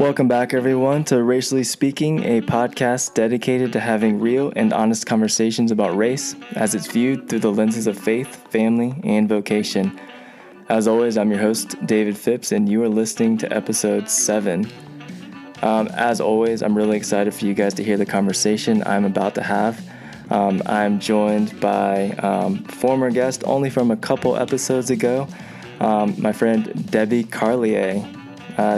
Welcome back, everyone, to Racially Speaking, a podcast dedicated to having real and honest conversations about race as it's viewed through the lenses of faith, family, and vocation. As always, I'm your host, David Phipps, and you are listening to episode 7. As always, I'm really excited for you guys to hear the conversation I'm about to have. I'm joined by former guest, only from a couple episodes ago, my friend Debbie Carlier.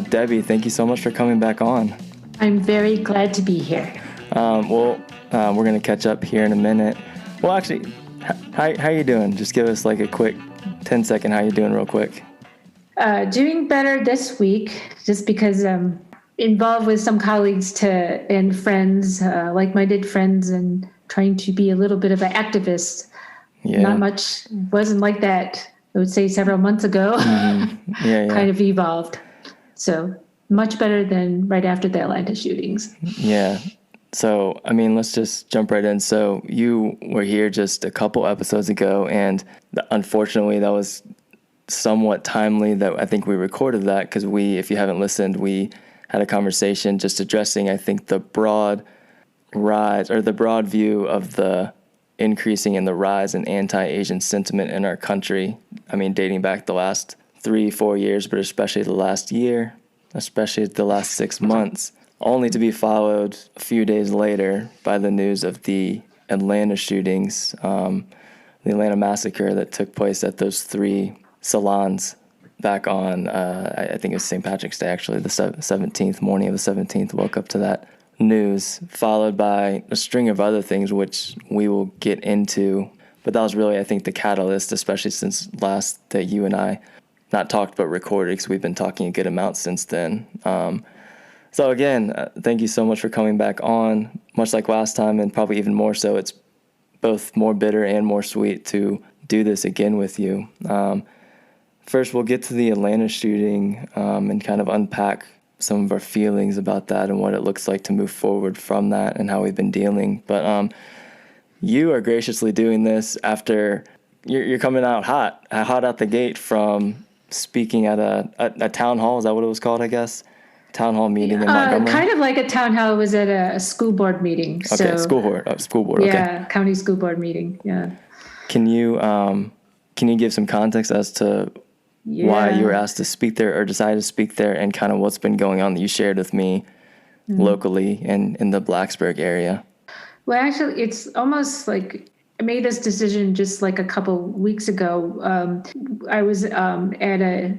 Debbie, thank you so much for coming back on. I'm very glad to be here. We're going to catch up here in a minute. Well, actually, how you doing? Just give us like a quick 10-second how you doing real quick. Doing better this week, just because I'm involved with some colleagues and friends, like-minded friends, and trying to be a little bit of an activist. Yeah. Not much, wasn't like that, I would say several months ago. Mm-hmm. Yeah. Kind of evolved. So much better than right after the Atlanta shootings. Yeah. So, I mean, let's just jump right in. So you were here just a couple episodes ago, and unfortunately that was somewhat timely that I think we recorded that because if you haven't listened, we had a conversation just addressing, I think, the broad rise or the broad view of the increasing in the rise in anti-Asian sentiment in our country. I mean, dating back the last 3-4 years, but especially the last year, especially the last 6 months, only to be followed a few days later by the news of the Atlanta shootings, the Atlanta massacre that took place at those 3 salons back on, I think it was St. Patrick's Day, actually, the 17th, morning of the 17th, woke up to that news, followed by a string of other things, which we will get into. But that was really, I think, the catalyst, especially since last that you and I not talked but recorded, because we've been talking a good amount since then. So again, thank you so much for coming back on. Much like last time, and probably even more so, it's both more bitter and more sweet to do this again with you. First, we'll get to the Atlanta shooting and kind of unpack some of our feelings about that and what it looks like to move forward from that and how we've been dealing. But you are graciously doing this after you're coming out hot out the gate from speaking at a town hall. Is that what it was called, I guess? Town hall meeting in Montgomery? Kind of like a town hall. It was at a school board meeting. Okay, school board. Okay. Yeah, county school board meeting, yeah. Can you give some context as to why you were asked to speak there or decided to speak there, and kind of what's been going on that you shared with me locally and in the Blacksburg area? Well, actually, it's almost like I made this decision just like a couple weeks ago. I was at a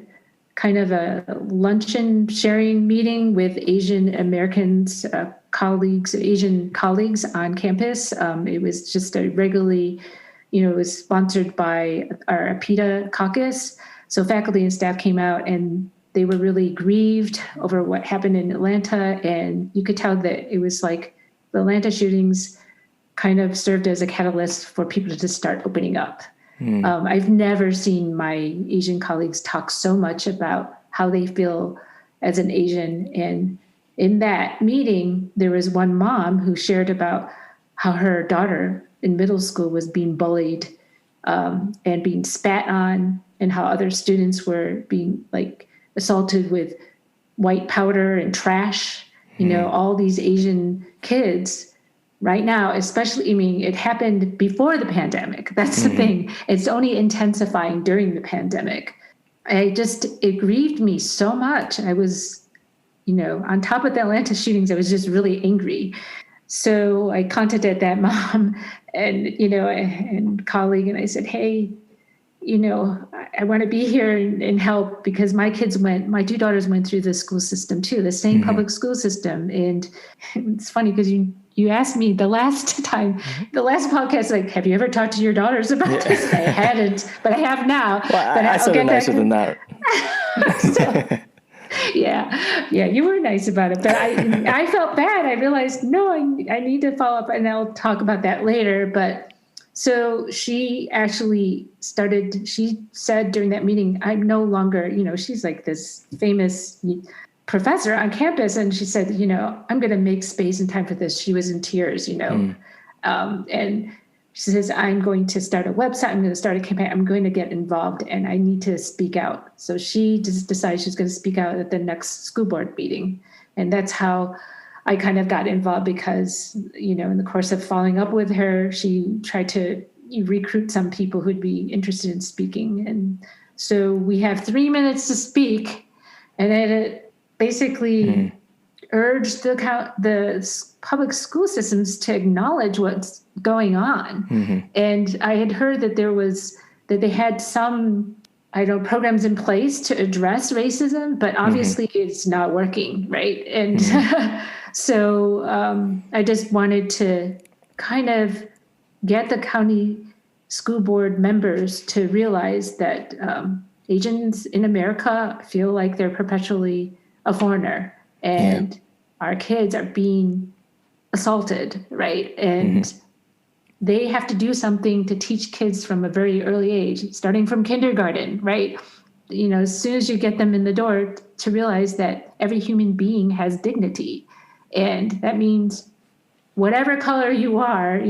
kind of a luncheon sharing meeting with Asian Americans, Asian colleagues on campus. It was just a regularly, it was sponsored by our APITA caucus. So faculty and staff came out and they were really grieved over what happened in Atlanta. And you could tell that it was like the Atlanta shootings kind of served as a catalyst for people to start opening up. I've never seen my Asian colleagues talk so much about how they feel as an Asian. And in that meeting, there was one mom who shared about how her daughter in middle school was being bullied and being spat on, and how other students were being like assaulted with white powder and trash. All these Asian kids right now, especially, it happened before the pandemic. That's the thing. It's only intensifying during the pandemic. It grieved me so much. I was, on top of the Atlanta shootings, I was just really angry. So I contacted that mom and colleague, and I said, hey, I want to be here and help, because my 2 daughters went through the school system too, the same public school system. And it's funny because you asked me the last podcast, like, have you ever talked to your daughters about this? I hadn't, but I have now. Well, but I said it nicer than that. So, yeah, you were nice about it, but I felt bad. I realized, no, I need to follow up, and I'll talk about that later. But so she actually she said during that meeting, I'm no longer, she's like this famous professor on campus. And she said, I'm going to make space and time for this. She was in tears, and she says, I'm going to start a website. I'm going to start a campaign. I'm going to get involved, and I need to speak out. So she just decided she's going to speak out at the next school board meeting. And that's how I kind of got involved because, in the course of following up with her, she tried to recruit some people who'd be interested in speaking. And so we have 3 minutes to speak. And then it basically urged the public school systems to acknowledge what's going on. And I had heard that they had some, programs in place to address racism, but obviously it's not working, right? And so I just wanted to kind of get the county school board members to realize that Asians in America feel like they're perpetually a foreigner, and our kids are being assaulted, right? And they have to do something to teach kids from a very early age, starting from kindergarten, right? As soon as you get them in the door, to realize that every human being has dignity. And that means whatever color you are,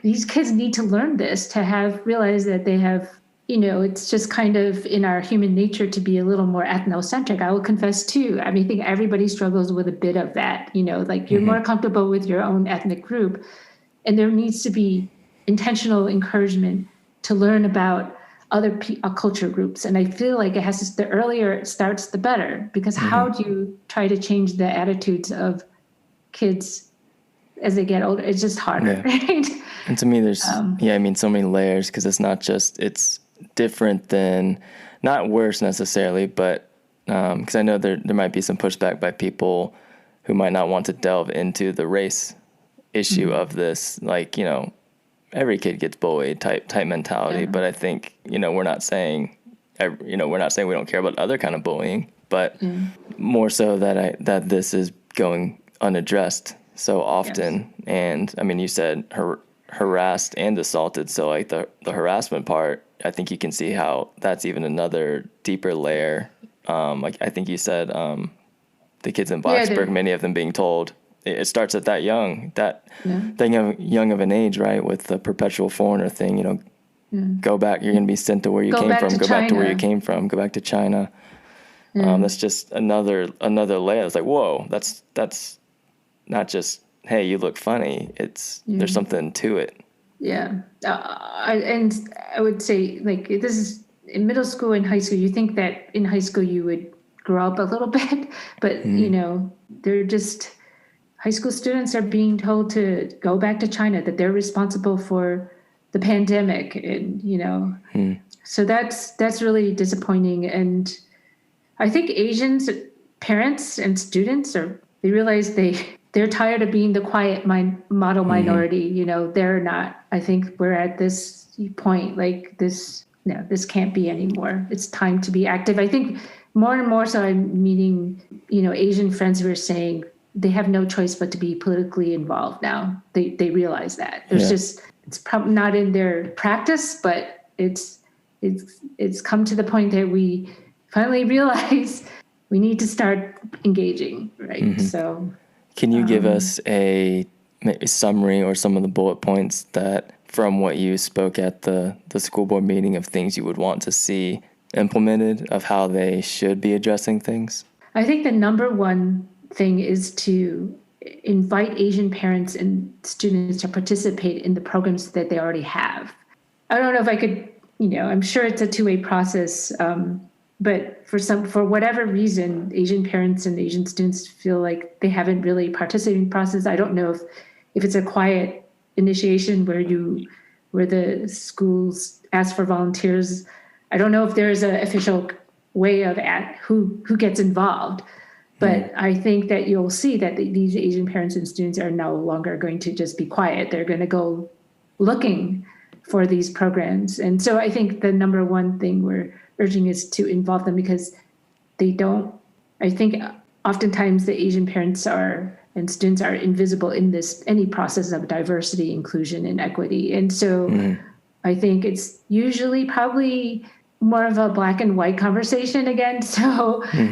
these kids need to learn this, to realize that they have, it's just kind of in our human nature to be a little more ethnocentric. I will confess too. I think everybody struggles with a bit of that, like you're more comfortable with your own ethnic group. And there needs to be intentional encouragement to learn about other culture groups. And I feel like the earlier it starts, the better, because how do you try to change the attitudes of kids as they get older? It's just harder, right? And to me, there's, so many layers, because it's different than, not worse necessarily, but because I know there might be some pushback by people who might not want to delve into the race issue of this, like, every kid gets bullied type mentality. But I think, we're not saying we don't care about other kind of bullying, but more so that this is going unaddressed so often. And you said harassed and assaulted. So like the harassment part, I think you can see how that's even another deeper layer. Like I think you said, the kids in Blacksburg, many of them being told, it starts at that young of an age, right? With the perpetual foreigner thing, go back, you're going to be sent to where you came from, go back to where you came from, go back to China. That's just another layer. It's like, whoa, that's not just, hey, you look funny. There's something to it. Yeah. I would say, like, this is in middle school and high school. You think that in high school you would grow up a little bit, but they're just, high school students are being told to go back to China, that they're responsible for the pandemic. And, so that's really disappointing. And I think Asians, parents and students they realize they're tired of being the quiet model minority. They're not. I think we're at this point, like this can't be anymore. It's time to be active. I think more and more so I'm meeting, Asian friends who are saying they have no choice but to be politically involved now. They realize that. It's probably not in their practice, but it's come to the point that we finally realize we need to start engaging, right? So can you give us a summary or some of the bullet points that from what you spoke at the school board meeting of things you would want to see implemented, of how they should be addressing things? I think the number one thing is to invite Asian parents and students to participate in the programs that they already have. I don't know if I could, I'm sure it's a two-way process, but for whatever reason, Asian parents and Asian students feel like they haven't really participated in the process. I don't know if it's a quiet initiation where the schools ask for volunteers. I don't know if there is an official way of who gets involved. But I think that you'll see that these Asian parents and students are no longer going to just be quiet. They're going to go looking for these programs. And so I think the number one thing we're urging is to involve them, because I think oftentimes the Asian parents and students are invisible in any process of diversity, inclusion, and equity. And so I think it's usually probably more of a black and white conversation again. So I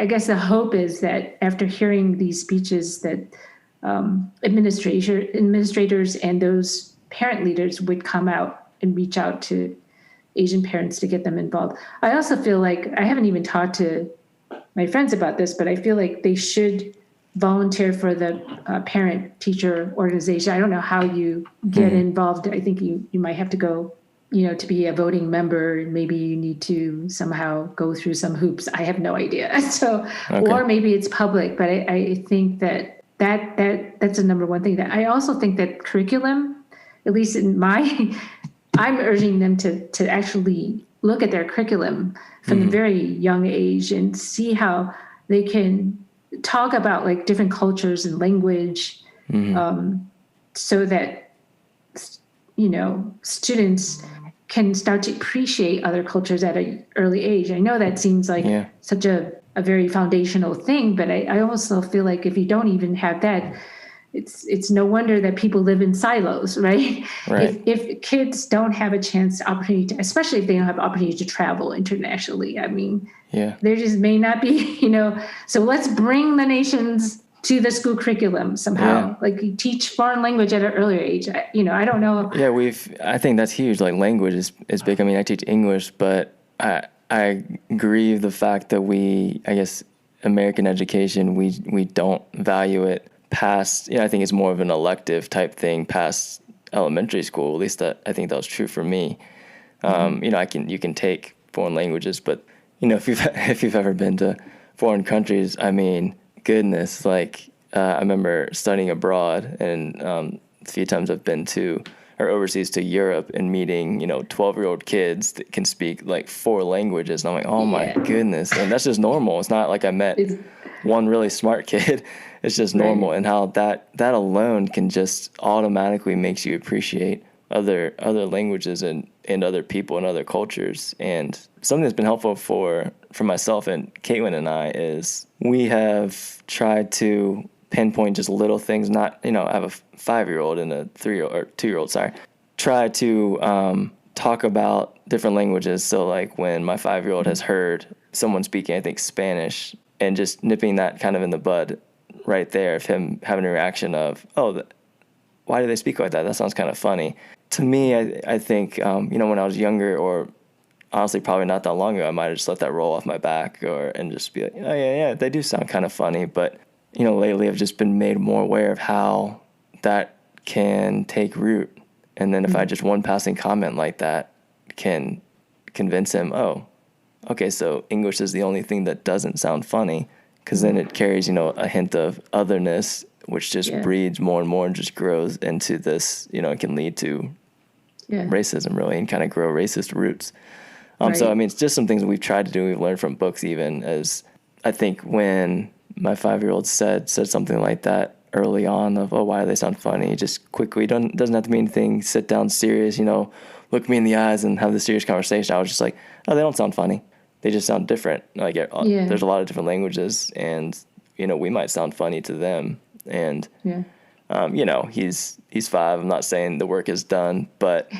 guess the hope is that after hearing these speeches that administrators and those parent leaders would come out and reach out to Asian parents to get them involved. I also feel like I haven't even talked to my friends about this, but I feel like they should volunteer for the parent teacher organization. I don't know how you get involved. I think you might have to go, to be a voting member. Maybe you need to somehow go through some hoops. I have no idea. So, or maybe it's public, but I think that's the number one thing. That I also think that curriculum, at least in I'm urging them to actually look at their curriculum from a very young age and see how they can talk about like different cultures and language, so that, students can start to appreciate other cultures at an early age. I know that seems like such a very foundational thing, but I also feel like if you don't even have that, it's no wonder that people live in silos, right? If kids don't have a chance, opportunity to, especially if they don't have opportunity to travel internationally, I mean, there just may not be, so let's bring the nations to the school curriculum somehow, like you teach foreign language at an earlier age. I don't know. I think that's huge. Like language is big. I mean, I teach English, but I grieve the fact that American education, we don't value it past, I think it's more of an elective type thing past elementary school. At least I think that was true for me. You can take foreign languages, but if you've ever been to foreign countries, I mean, goodness, like I remember studying abroad, and a few times I've been overseas to Europe and meeting 12-year-old kids that can speak like 4 languages, and I'm like, oh my goodness, and that's just normal. It's not like I met one really smart kid. It's just normal, and how that alone can just automatically makes you appreciate other languages and other people and other cultures. And something that's been helpful for myself and Caitlin and I is we have tried to pinpoint just little things. Not I have a 5-year-old and a 3-year-old or 2-year-old. Try to talk about different languages. So like when my 5-year-old has heard someone speaking, I think Spanish, and just nipping that kind of in the bud right there, of him having a reaction of, why do they speak like that? That sounds kind of funny. To me, I think, when I was younger, or honestly probably not that long ago, I might have just let that roll off my back and just be like, oh, yeah, they do sound kind of funny. But, lately I've just been made more aware of how that can take root. And then if I just one passing comment like that can convince him, oh, okay, so English is the only thing that doesn't sound funny, because then it carries, a hint of otherness, which just breeds more and more and just grows into this, it can lead to racism, really, and kind of grow racist roots. So, I mean, it's just some things we've tried to do. We've learned from books, even, as I think when my 5-year-old said something like that early on of, oh, why do they sound funny? Just quickly, doesn't have to mean anything, sit down serious, look me in the eyes and have this serious conversation. I was just like, oh, they don't sound funny. They just sound different. Like there's a lot of different languages, and we might sound funny to them. And he's 5. I'm not saying the work is done, but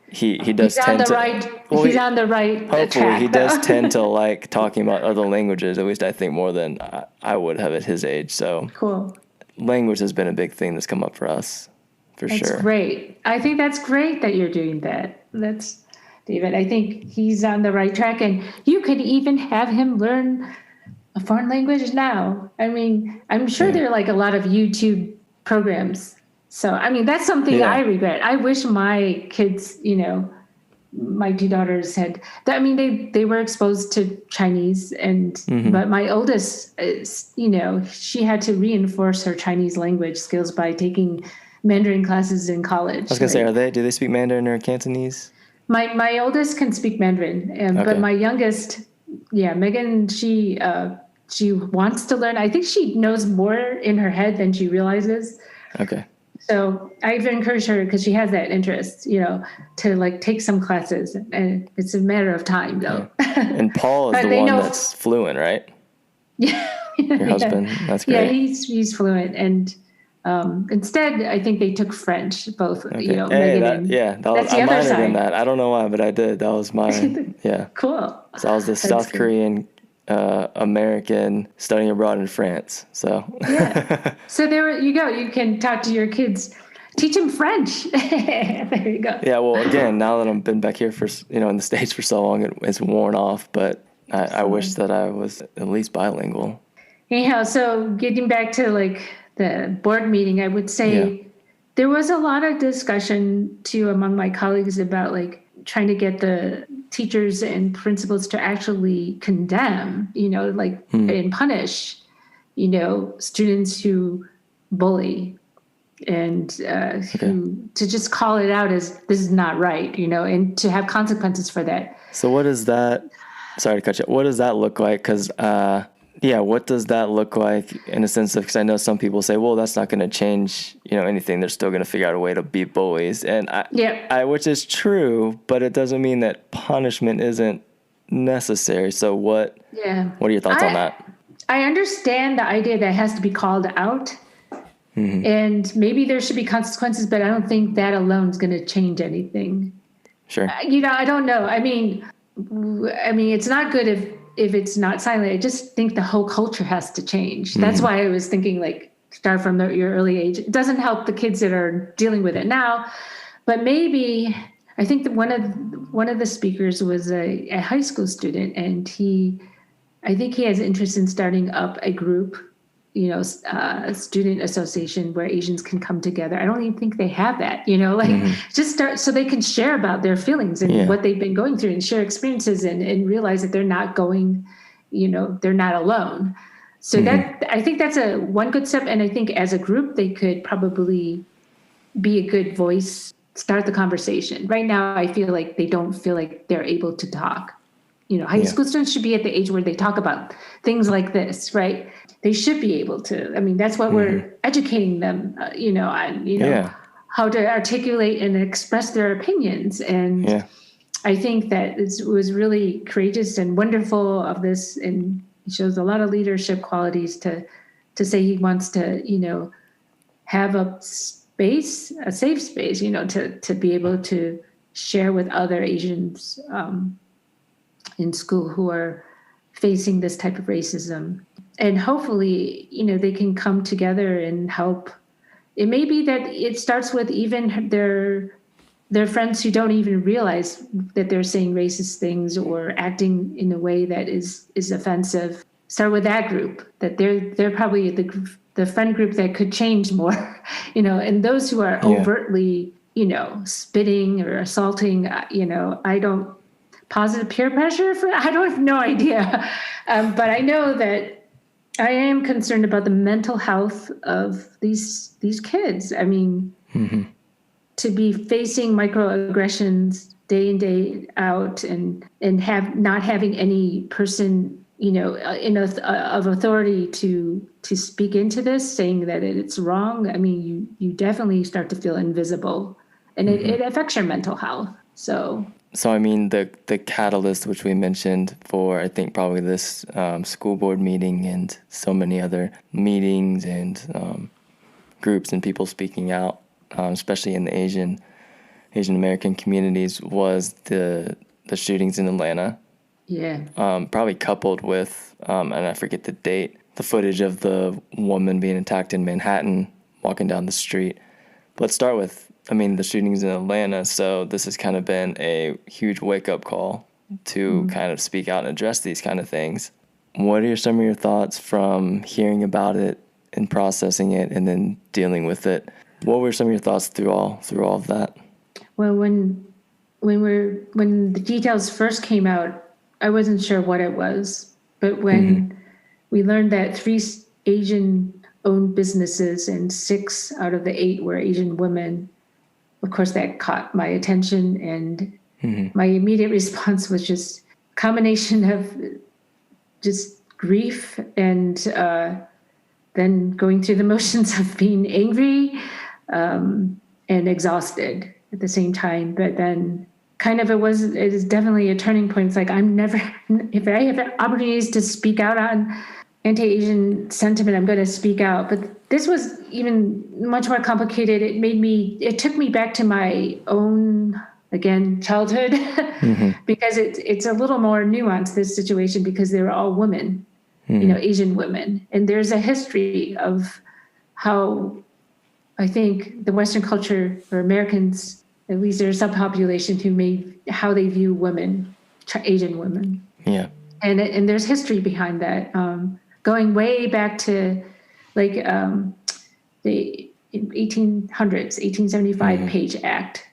he does tend to. He's on the right. Hopefully, track, he does tend to like talking about other languages. At least I think more than I would have at his age. So cool. Language has been a big thing that's come up for us, for sure. That's great. I think that's great that you're doing that. That's. David, I think he's on the right track, and you could even have him learn a foreign language now. I mean, I'm sure there are like a lot of YouTube programs. So, I mean, that's something I regret. I wish my kids, my 2 daughters had, I mean, they were exposed to Chinese, but my oldest is, she had to reinforce her Chinese language skills by taking Mandarin classes in college. I was going to say, do they speak Mandarin or Cantonese? My oldest can speak Mandarin, but my youngest, Megan, she wants to learn. I think she knows more in her head than she realizes. Okay. So I've encouraged her, because she has that interest, to like take some classes, and it's a matter of time, though. And Paul is the one that's fluent, right? Yeah. Your husband. That's great. Yeah, he's fluent, and instead, I think they took French, both, Okay. Megan I minored in that. I don't know why, but I did. That was my, Cool. So I was the South Korean American studying abroad in France. So So there you go. You can talk to your kids. teach him French. There you go. Yeah, well, again, now that I've been back here for, in the States for so long, it's worn off, but I wish that I was at least bilingual. Anyhow, so getting back to like the board meeting, I would say there was a lot of discussion too among my colleagues about like trying to get the teachers and principals to actually condemn, and punish, students who bully and who to just call it out as this is not right, and to have consequences for that. So what is that? Sorry to cut you. What does that look like? Because, what does that look like in a sense of, because I know some people say, well, that's not going to change, anything. They're still going to figure out a way to beat bullies. And which is true, but it doesn't mean that punishment isn't necessary. So what are your thoughts on that? I understand the idea that it has to be called out. And maybe there should be consequences, but I don't think that alone is going to change anything. Sure. I don't know. I mean, it's not good if it's not silent. I just think the whole culture has to change. That's why I was thinking like start from your early age. It doesn't help the kids that are dealing with it now, but maybe I think that one of the speakers was a high school student, and I think he has interest in starting up a group, a student association where Asians can come together. I don't even think they have that, just start so they can share about their feelings and what they've been going through and share experiences and realize that they're not going, they're not alone. So that, I think that's one good step. And I think as a group, they could probably be a good voice, start the conversation. Right now, I feel like they don't feel like they're able to talk. High school students should be at the age where they talk about things like this, right? They should be able to. I mean, that's what we're educating them, on, how to articulate and express their opinions. And I think that it was really courageous and wonderful of this. And he shows a lot of leadership qualities to say he wants to, have a safe space, to be able to share with other Asians in school who are facing this type of racism. And hopefully, they can come together and help. It may be that it starts with even their friends who don't even realize that they're saying racist things or acting in a way that is offensive. Start with that group, that they're probably the friend group that could change more, and those who are overtly, spitting or assaulting, I don't positive peer pressure I don't have no idea. But I know that I am concerned about the mental health of these kids. I mean, to be facing microaggressions day in, day out and not having any person, of authority to speak into this, saying that it's wrong. I mean, you definitely start to feel invisible, and it affects your mental health. So I mean, the catalyst, which we mentioned for, I think, probably this school board meeting and so many other meetings and groups and people speaking out, especially in the Asian American communities, was the shootings in Atlanta. Yeah. Probably coupled with, and I forget the date, the footage of the woman being attacked in Manhattan, walking down the street. But let's start with, the shootings in Atlanta. So this has kind of been a huge wake-up call to kind of speak out and address these kind of things. What are some of your thoughts from hearing about it and processing it and then dealing with it? What were some of your thoughts through all of that? Well, when the details first came out, I wasn't sure what it was. But when we learned that 3 Asian-owned businesses and 6 out of the 8 were Asian women, of course, that caught my attention, and my immediate response was just a combination of just grief and then going through the motions of being angry and exhausted at the same time. But then kind of it is definitely a turning point. It's like if I have opportunities to speak out on anti-Asian sentiment, I'm going to speak out. But this was even much more complicated. It took me back to my own, again, childhood, because it's a little more nuanced, this situation, because they were all women, Asian women. And there's a history of how I think the Western culture, or Americans, at least there's a subpopulation who made how they view women, Asian women. Yeah. And there's history behind that, going way back to like the 1800s, 1875 Page Act.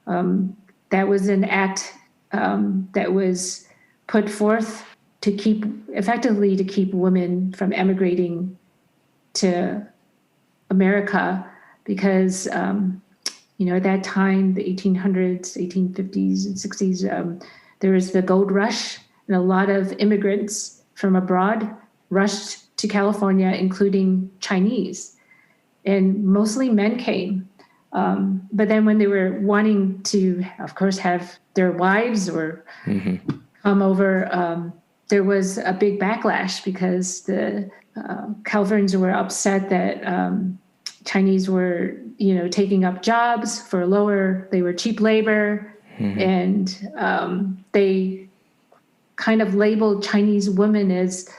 That was an act that was put forth to keep women from emigrating to America because, at that time, the 1800s, 1850s and 60s, there was the gold rush, and a lot of immigrants from abroad rushed to California, including Chinese, and mostly men came. But then when they were wanting to, of course, have their wives or come over, there was a big backlash because the Californians were upset that Chinese were, taking up jobs for they were cheap labor, and they kind of labeled Chinese women as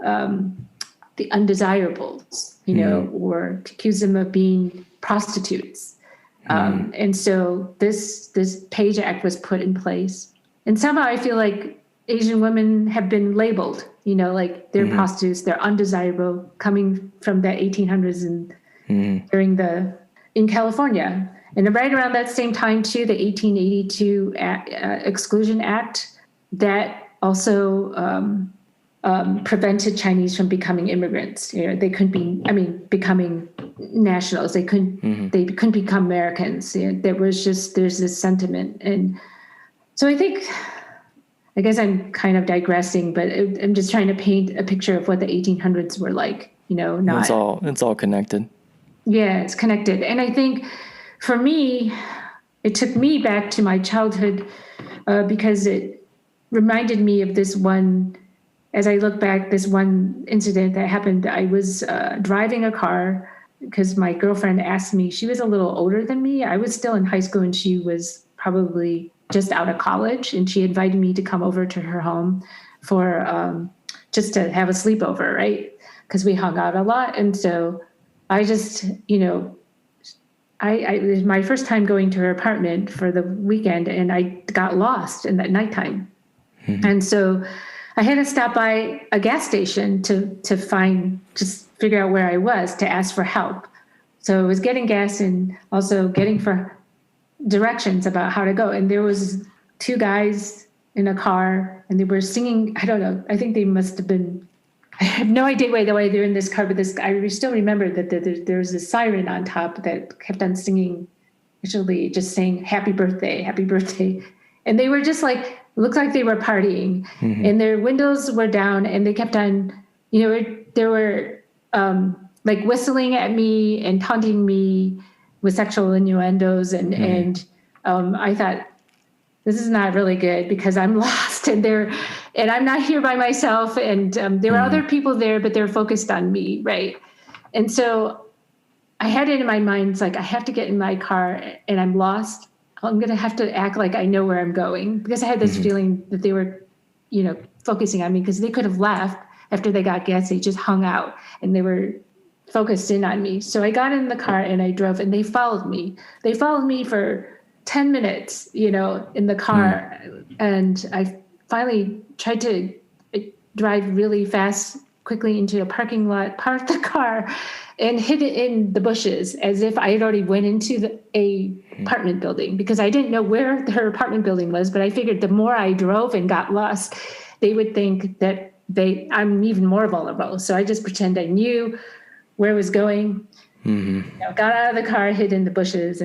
the undesirables, or accused them of being prostitutes. And so this Page Act was put in place. And somehow I feel like Asian women have been labeled, like they're prostitutes, they're undesirable, coming from the 1800s and in California. And right around that same time too, the 1882 Exclusion Act, that also prevented Chinese from becoming immigrants. They couldn't becoming nationals. They couldn't become Americans. There's this sentiment. And so I guess I'm kind of digressing, but I'm just trying to paint a picture of what the 1800s were like, It's all connected. Yeah, it's connected. And I think for me, it took me back to my childhood because it reminded me of this one, as I look back, this one incident that happened. I was driving a car because my girlfriend asked me. She was a little older than me. I was still in high school and she was probably just out of college. And she invited me to come over to her home for just to have a sleepover, right? Because we hung out a lot. And so I just, it was my first time going to her apartment for the weekend, and I got lost in that nighttime. And so I had to stop by a gas station to figure out where I was, to ask for help. So I was getting gas and also getting for directions about how to go. And there was two guys in a car, and they were singing. I don't know. I think they must have been. I have no idea why they're in this car, but I still remember that there was a siren on top that kept on singing, actually just saying "Happy Birthday, Happy Birthday," and they were just like, looked like they were partying, and their windows were down, and they kept on, they were like whistling at me and taunting me with sexual innuendos, and I thought, this is not really good because I'm lost and I'm not here by myself. And there were other people there, but they're focused on me. Right. And so I had it in my mind, it's like, I have to get in my car and I'm lost. I'm going to have to act like I know where I'm going, because I had this feeling that they were, focusing on me, because they could have left after they got gas. They just hung out and they were focused in on me. So I got in the car and I drove, and they followed me. They followed me for 10 minutes, in the car. And I finally tried to drive really fast, quickly into a parking lot, parked the car, and hid it in the bushes as if I had already went into a apartment building, because I didn't know where her apartment building was. But I figured the more I drove and got lost, they would think that I'm even more vulnerable. So I just pretend I knew where I was going, got out of the car, hid in the bushes.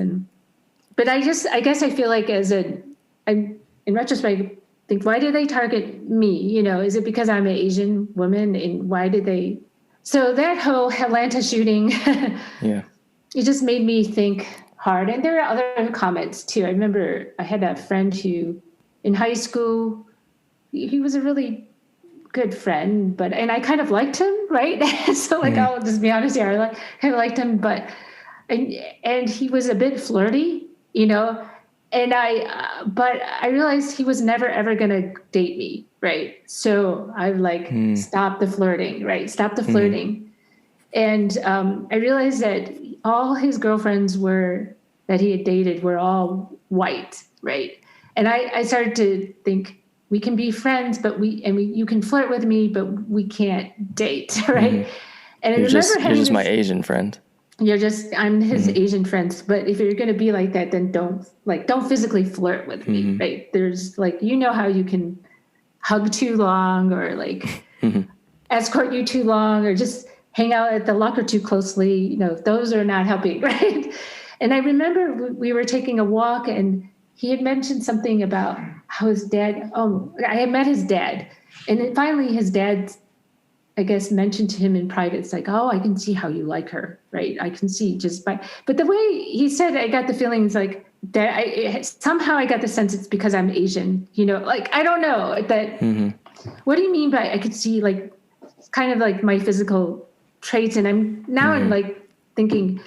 But I guess I feel like in retrospect, think, why did they target me? Is it because I'm an Asian woman? And why did they? So that whole Atlanta shooting, it just made me think hard. And there are other comments too. I remember I had a friend who, in high school, he was a really good friend, and I kind of liked him, right? So I'll just be honest here, I kind of liked him, and he was a bit flirty. And but I realized he was never, ever going to date me. Right. So I stop the flirting, right? Stop the flirting. And I realized that all his girlfriends that he had dated were all white, right? And I started to think, we can be friends, but you can flirt with me, but we can't date, right? Mm-hmm. And I You're remember just having my this, Asian friend. I'm his Mm-hmm. Asian friend, but if you're going to be like that, then don't physically flirt with me, Mm-hmm. right? There's like, how you can hug too long, or like Mm-hmm. escort you too long, or just hang out at the locker too closely. Those are not helping, right? And I remember we were taking a walk, and he had mentioned something about how his dad, I had met his dad. And then finally his dad, I guess, mentioned to him in private, it's like, oh, I can see how you like her, right? I can see but the way he said it, I got the feeling it's like that somehow I got the sense it's because I'm Asian, like, I don't know that. Mm-hmm. What do you mean by I could see, like, kind of like my physical traits? And I'm Mm-hmm. like thinking,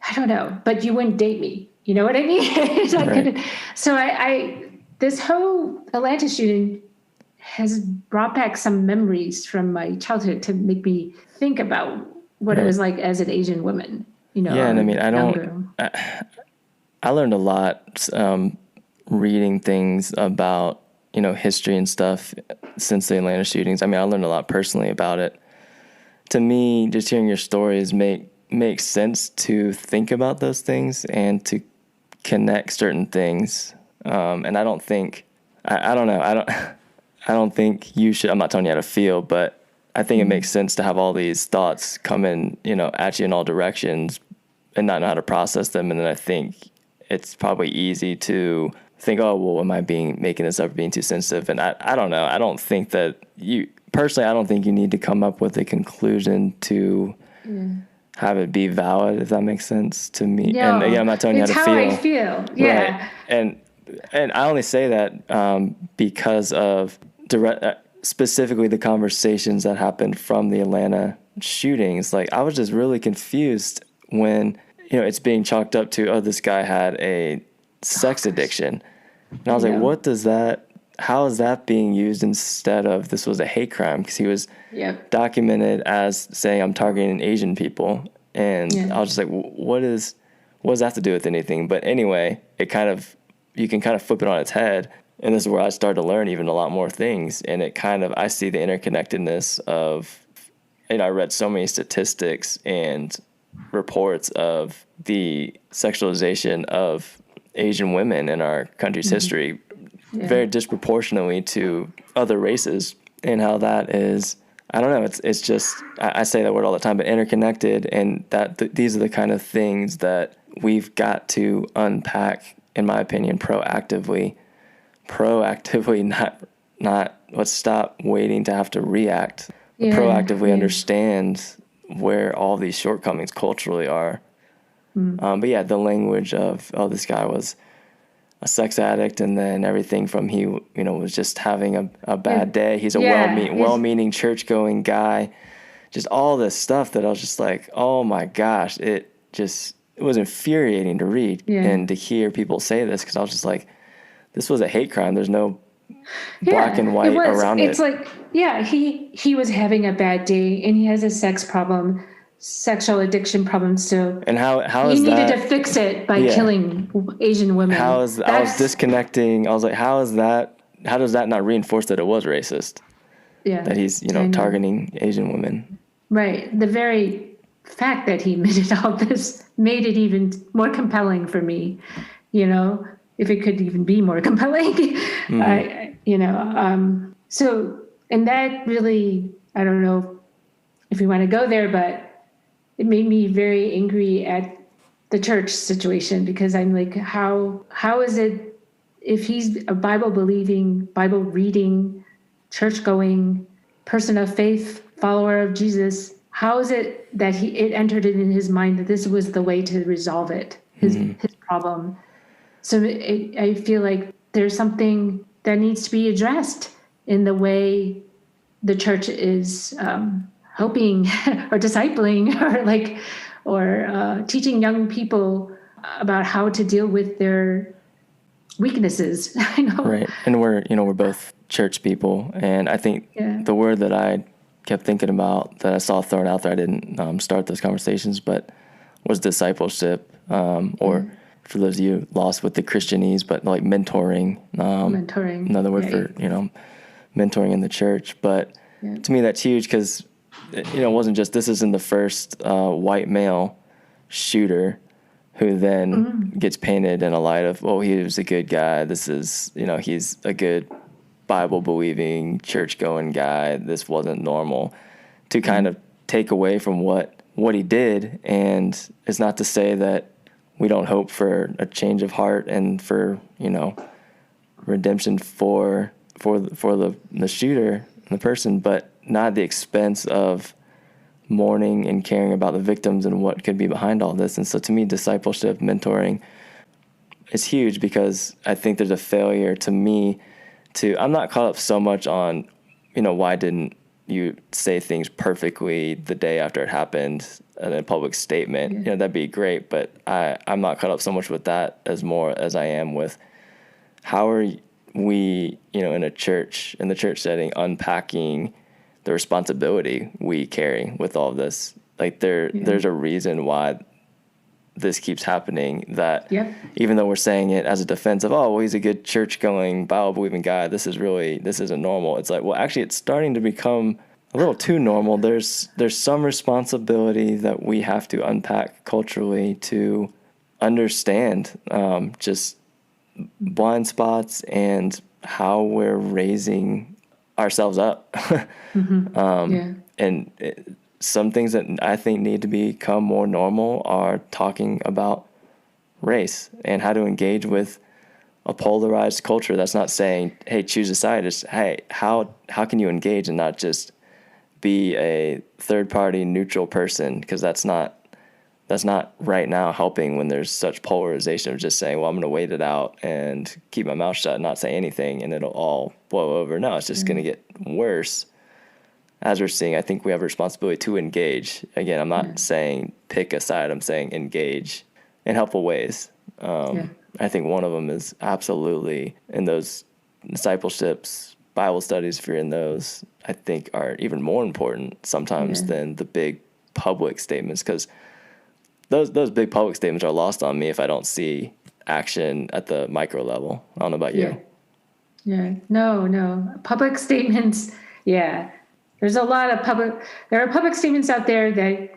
I don't know, but you wouldn't date me. You know what I mean? Right. So this whole Atlanta shooting has brought back some memories from my childhood to make me think about what it Right. was like as an Asian woman, Yeah, and I or mean, young girl. I learned a lot reading things about, history and stuff since the Atlanta shootings. I mean, I learned a lot personally about it. To me, just hearing your stories makes sense to think about those things and to connect certain things. And I don't think, I don't know, I don't think you should, I'm not telling you how to feel, but I think it makes sense to have all these thoughts come in, at you in all directions and not know how to process them. And then I think it's probably easy to think, oh, well, am I making this up, being too sensitive? And I don't know. I don't think that personally, I don't think you need to come up with a conclusion to have it be valid, if that makes sense to me. And again, No, I'm not telling you how it's to how I feel. feel. Right. Yeah. And I only say that because of specifically the conversations that happened from the Atlanta shootings. Like, I was just really confused when, it's being chalked up to, oh, this guy had a sex addiction. And I was like, how is that being used instead of this was a hate crime? Because he was Yep. documented as saying, I'm targeting Asian people. And Yeah. I was just like, what does that have to do with anything? But anyway, you can kind of flip it on its head. And this is where I started to learn even a lot more things. And I see the interconnectedness of, I read so many statistics and reports of the sexualization of Asian women in our country's history, very disproportionately to other races, and how that is, I don't know, it's just, I say that word all the time, but interconnected, and that these are the kind of things that we've got to unpack, in my opinion, proactively, not let's stop waiting to have to react, but proactively understand where all these shortcomings culturally are. But yeah, the language of, oh, this guy was a sex addict, and then everything from he, was just having a bad day. He's a well-meaning church-going guy. Just all this stuff that I was just like, oh my gosh, it was infuriating to read and to hear people say this, because I was just like, this was a hate crime. There's no black and white around it. It's like, he was having a bad day, and he has a sex problem, sexual addiction problem. So, and how he is needed that to fix it by killing Asian women. I was disconnecting. I was like, how does that not reinforce that it was racist? Yeah, that he's, targeting Asian women. Right. The very fact that he admitted all this made it even more compelling for me, if it could even be more compelling. So, and that really, I don't know if we want to go there, but it made me very angry at the church situation, because I'm like, how is it, if he's a Bible believing, Bible reading, church going person of faith, follower of Jesus, how is it that it entered it in his mind that this was the way to resolve it, his problem? So I feel like there's something that needs to be addressed in the way the church is helping or discipling or teaching young people about how to deal with their weaknesses. I know. Right. And we're both church people. And I think the word that I kept thinking about that I saw thrown out there. I didn't start those conversations, but was discipleship, or for those of you lost with the Christianese, but like mentoring, Mentoring. another word for, mentoring in the church. But to me, that's huge because, it wasn't just, this isn't the first white male shooter who then gets painted in a light of, oh, he was a good guy. This is, he's a good Bible believing, church going guy. This wasn't normal, to kind of take away from what he did. And it's not to say that we don't hope for a change of heart and for, redemption for the shooter, the person, but not at the expense of mourning and caring about the victims and what could be behind all this. And so to me, discipleship, mentoring is huge, because I think there's a failure to me I'm not caught up so much on, why didn't you say things perfectly the day after it happened in a public statement? That'd be great, but I'm not caught up so much with that as more as I am with how are we, in the church setting, unpacking the responsibility we carry with all of this. Like there's a reason why this keeps happening, that even though we're saying it as a defense of, oh, well, he's a good church going, Bible believing guy, this isn't normal. It's like, well, actually it's starting to become a little too normal. There's some responsibility that we have to unpack culturally to understand just blind spots and how we're raising ourselves up. And some things that I think need to become more normal are talking about race and how to engage with a polarized culture. That's not saying, hey, choose a side. It's, hey, how can you engage and not just be a third party neutral person? Because that's not right now helping when there's such polarization of just saying, well, I'm going to wait it out and keep my mouth shut and not say anything and it'll all blow over. No, it's just going to get worse. As we're seeing, I think we have a responsibility to engage. Again, I'm not saying pick a side. I'm saying engage in helpful ways. I think one of them is absolutely in those discipleships, Bible studies, if you're in those, I think are even more important sometimes than the big public statements, because those big public statements are lost on me if I don't see action at the micro level. I don't know about you. No. Public statements, There's a lot of there are public statements out there that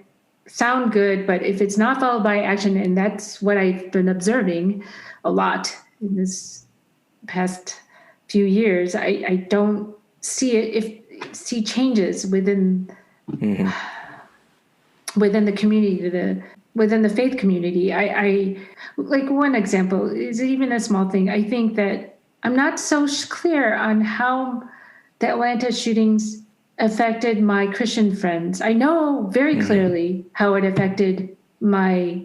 sound good, but if it's not followed by action, and that's what I've been observing a lot in this past few years, I don't see changes within the community, within the faith community. I like, one example is even a small thing. I think that I'm not so clear on how the Atlanta shootings affected my Christian friends. I know very clearly how it affected my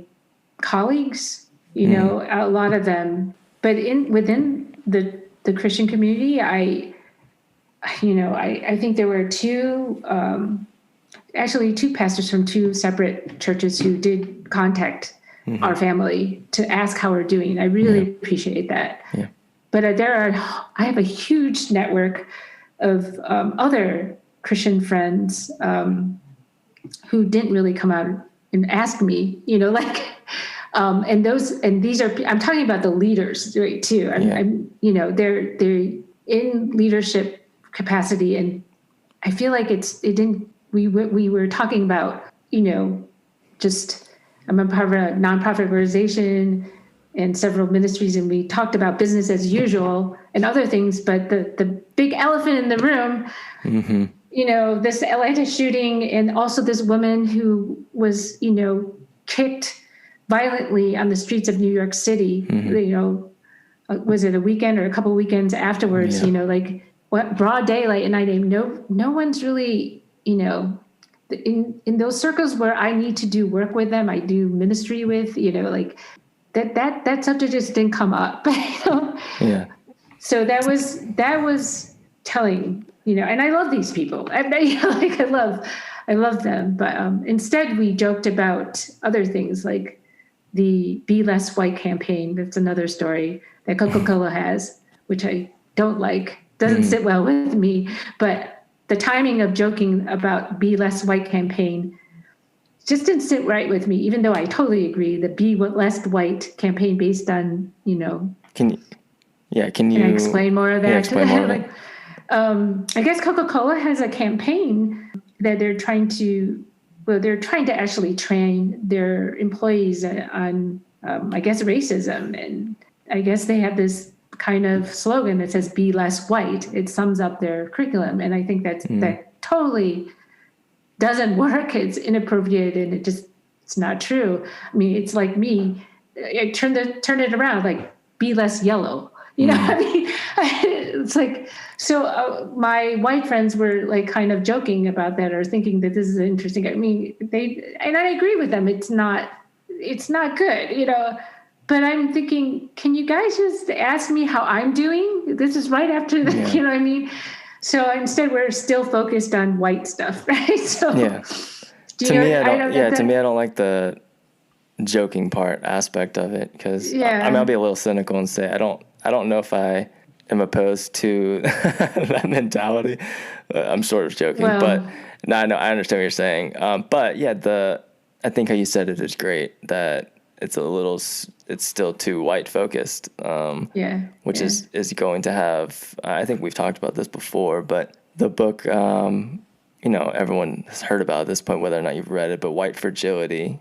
colleagues, a lot of them, but within the Christian community, I think there were two pastors from two separate churches who did contact our family to ask how we're doing. I really appreciate that. Yeah. But I have a huge network of other Christian friends who didn't really come out and ask me, and these are, I'm talking about the leaders, right, too. They're in leadership capacity, and I feel like we were talking about, just, I'm a part of a nonprofit organization and several ministries, and we talked about business as usual and other things, but the big elephant in the room, this Atlanta shooting, and also this woman who was, kicked violently on the streets of New York City, was it a weekend or a couple of weekends afterwards, what, broad daylight. And no one's really, in those circles where I need to do work with them, I do ministry with, that subject just didn't come up. So that was telling, and I love these people. I love them. But instead, we joked about other things, like the Be Less White campaign. That's another story that Coca-Cola has, which I don't like. Doesn't sit well with me. But the timing of joking about Be Less White campaign just didn't sit right with me, even though I totally agree the Be Less White campaign based on, Can you can I explain more of that? Yeah, explain more of it. I guess Coca-Cola has a campaign that they're trying to actually train their employees on, I guess, racism. And I guess they have this kind of slogan that says, be less white. It sums up their curriculum. And I think that totally doesn't work. It's inappropriate and it's not true. I mean, it's like me, I turn it around, like, be less yellow. You know what I mean? It's like, so my white friends were like kind of joking about that or thinking that this is interesting. I mean, and I agree with them. It's not good, but I'm thinking, can you guys just ask me how I'm doing? This is right after the, you know what I mean? So instead we're still focused on white stuff, right? So to me, I don't like the joking part aspect of it because I'll be a little cynical and say I don't know if I am opposed to that mentality. I'm sort of joking, but no, I understand what you're saying. But yeah, I think how you said it is great. That it's still too white focused. Which is going to have. I think we've talked about this before, but the book, everyone has heard about at this point, whether or not you've read it. But White Fragility.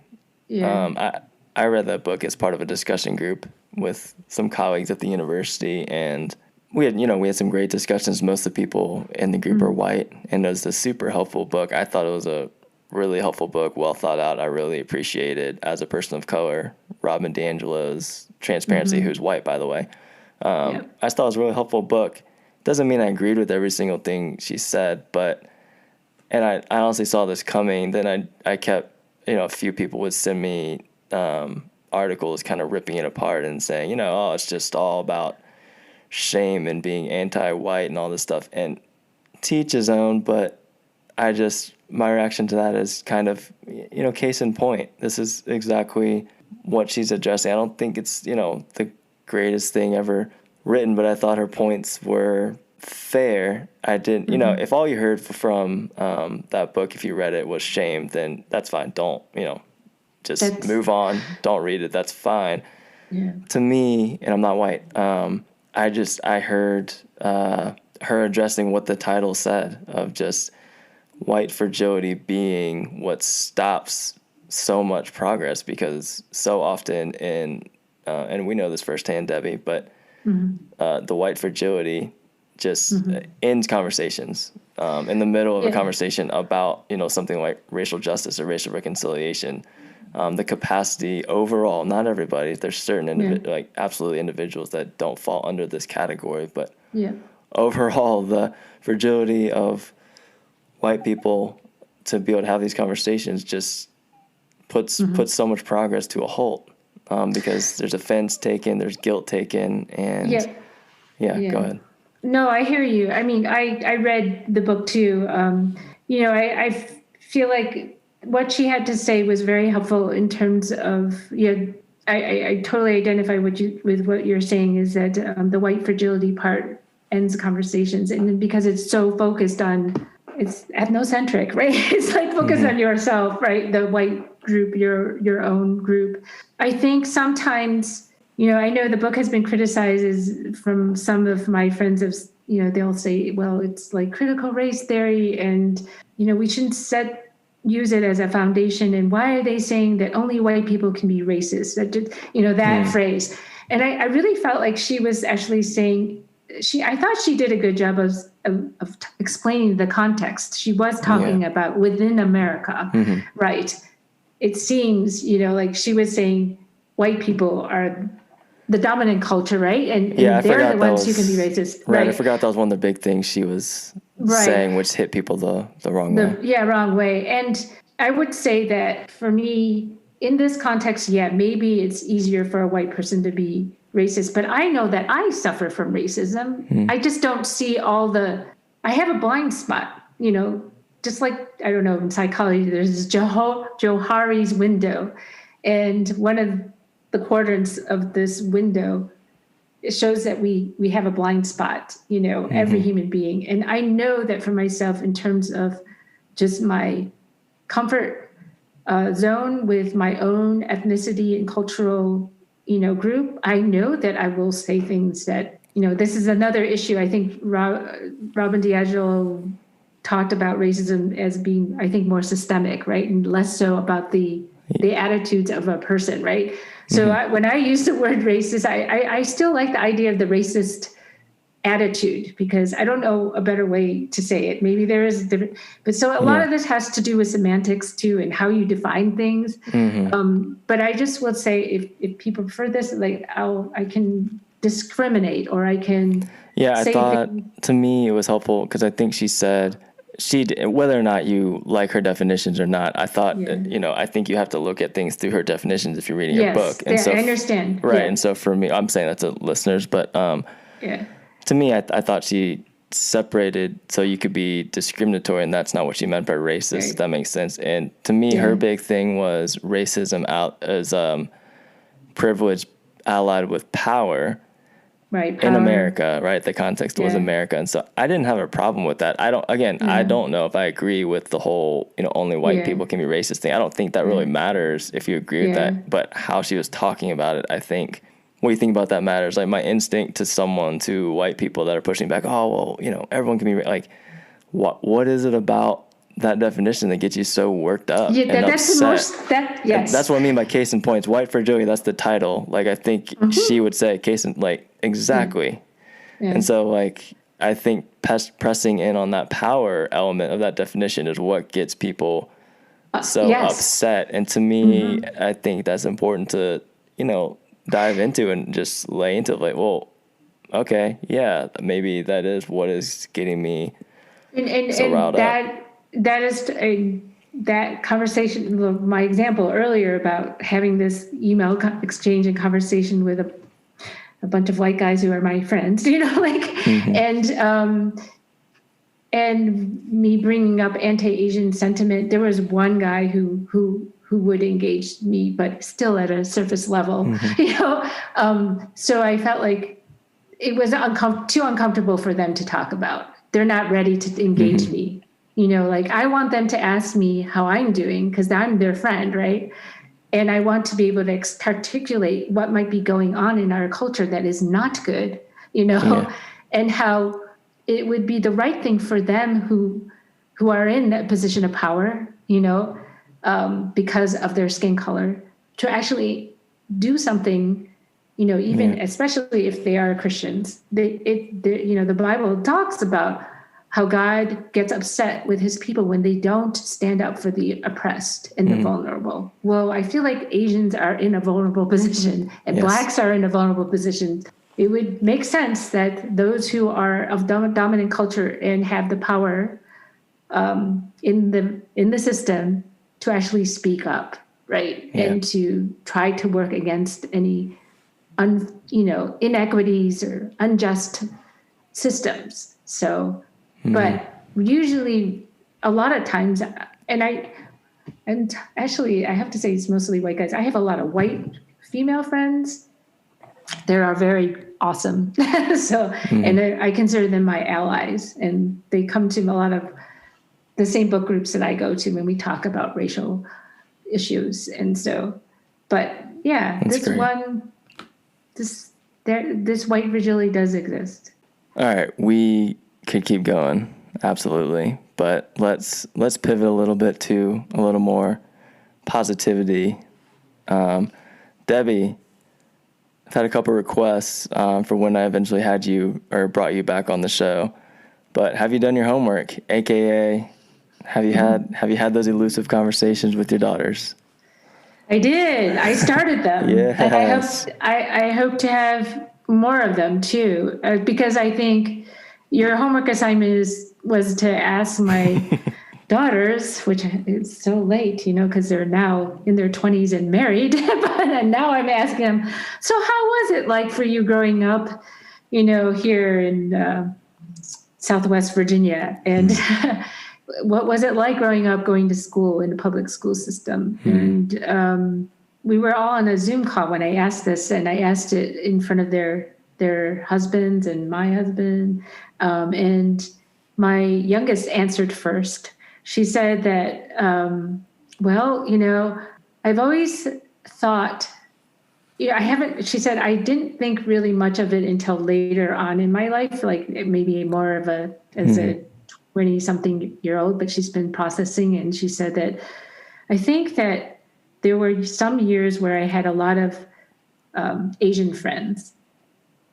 Yeah. I read that book as part of a discussion group with some colleagues at the university, and we had some great discussions. Most of the people in the group are white, and it was a super helpful book. I thought it was a really helpful book, well thought out. I really appreciated, as a person of color, Robin DiAngelo's transparency, who's white, by the way. I just thought it was a really helpful book. Doesn't mean I agreed with every single thing she said, and I honestly saw this coming. Then I kept, a few people would send me articles kind of ripping it apart and saying, it's just all about shame and being anti-white and all this stuff. And to each his own, but my reaction to that is kind of, case in point. This is exactly what she's addressing. I don't think it's, the greatest thing ever written, but I thought her points were fair. I didn't, if all you heard from that book, if you read it, was shame, then that's fine. Don't, just move on. Don't read it. That's fine. Yeah. To me, and I'm not white, I heard her addressing what the title said of just white fragility being what stops so much progress, because so often and we know this firsthand, Debbie, but the white fragility just ends conversations in the middle of a conversation about, something like racial justice or racial reconciliation. The capacity overall, not everybody, there's certain absolutely individuals that don't fall under this category, but overall the fragility of white people to be able to have these conversations just puts so much progress to a halt, because there's offense taken, there's guilt taken, and go ahead. No, I hear you. I mean, I read the book too. I feel like what she had to say was very helpful in terms of, I totally identify with what you're saying, is that the white fragility part ends conversations. And because it's so focused on, it's ethnocentric, right? It's like focused on yourself, right? The white group, your own group. I think sometimes, I know the book has been criticized from some of my friends of, they'll say, well, it's like critical race theory and, we shouldn't use it as a foundation. And why are they saying that only white people can be racist? That phrase. And I really felt like she was actually saying, I thought she did a good job of explaining the context. She was talking about within America, right? It seems, like she was saying white people are the dominant culture, right? And they're the ones who can be racist. Right. I forgot that was one of the big things she was saying, which hit people the wrong way. Yeah, wrong way. And I would say that for me, in this context, maybe it's easier for a white person to be racist, but I know that I suffer from racism. I just don't see I have a blind spot, just like, I don't know, in psychology, there's this Johari's window. And one of the quadrants of this window it shows that we have a blind spot, every human being. And I know that for myself, in terms of just my comfort zone with my own ethnicity and cultural, group, I know that I will say things that, this is another issue. I think Robin DiAngelo talked about racism as being, I think, more systemic, right? And less so about the attitudes of a person, right? So when I use the word racist, I still like the idea of the racist attitude, because I don't know a better way to say it. Maybe there is a different, but so a lot of this has to do with semantics too, and how you define things. But I just would say, if people prefer this, like I can discriminate, or I can I thought to me it was helpful, because I think she said whether or not you like her definitions or not, I thought, I think you have to look at things through her definitions if you're reading her book. And so I understand. Right. Yeah. And so for me, I'm saying that to listeners, but to me, I thought she separated, so you could be discriminatory, and that's not what she meant by racist, if that makes sense. And to me, her big thing was racism out as privilege allied with power. Right, power. In America, right? The context was America. And so I didn't have a problem with that. I don't know if I agree with the whole, only white people can be racist thing. I don't think that really matters if you agree with that. But how she was talking about it, I think, what do you think about that matters? Like, my instinct to white people that are pushing back, oh, well, everyone can be, like, what is it about that definition that gets you so worked up and that's upset? That's what I mean by case in points. White fragility, that's the title. Like, I think she would say case in, like, exactly. And so, like, I think pressing in on that power element of that definition is what gets people so upset. And to me, I think that's important to, dive into and just lay into, like, well, okay, maybe that is what is getting me so riled up. That is that conversation, my example earlier about having this email exchange and conversation with a bunch of white guys who are my friends, and me bringing up anti-Asian sentiment. There was one guy who would engage me, but still at a surface level, so I felt like it was too uncomfortable for them to talk about. They're not ready to engage me. Like, I want them to ask me how I'm doing, because I'm their friend, right? And I want to be able to articulate what might be going on in our culture that is not good, and how it would be the right thing for them who are in that position of power, because of their skin color, to actually do something, even especially if they are Christians. The Bible talks about how God gets upset with his people when they don't stand up for the oppressed and the vulnerable. Well, I feel like Asians are in a vulnerable position, and Blacks are in a vulnerable position. It would make sense that those who are of dominant culture and have the power in the system to actually speak up, right? And to try to work against any inequities or unjust systems. So, but usually, a lot of times, and actually, I have to say it's mostly white guys. I have a lot of white female friends. They are very awesome. And I consider them my allies, and they come to a lot of the same book groups that I go to when we talk about racial issues. And so, but this white fragility does exist. All right, we could keep going, absolutely, but let's pivot a little bit to a little more positivity. Debbie, I've had a couple requests for when I eventually had you or brought you back on the show, but have you done your homework? AKA, have you had those elusive conversations with your daughters? I did. I started them. Yes. And I hope to have more of them too, because I think your homework assignment was to ask my daughters, which is so late, because they're now in their 20s and married. And now I'm asking them, so how was it like for you growing up, here in Southwest Virginia? And what was it like growing up going to school in the public school system? And we were all on a Zoom call when I asked this, and I asked it in front of their their husbands and my husband. And my youngest answered first. She said that, well, I've always thought, I haven't, she said, I didn't think really much of it until later on in my life, like maybe more of as a 20 something year old, but she's been processing. And she said that I think that there were some years where I had a lot of Asian friends.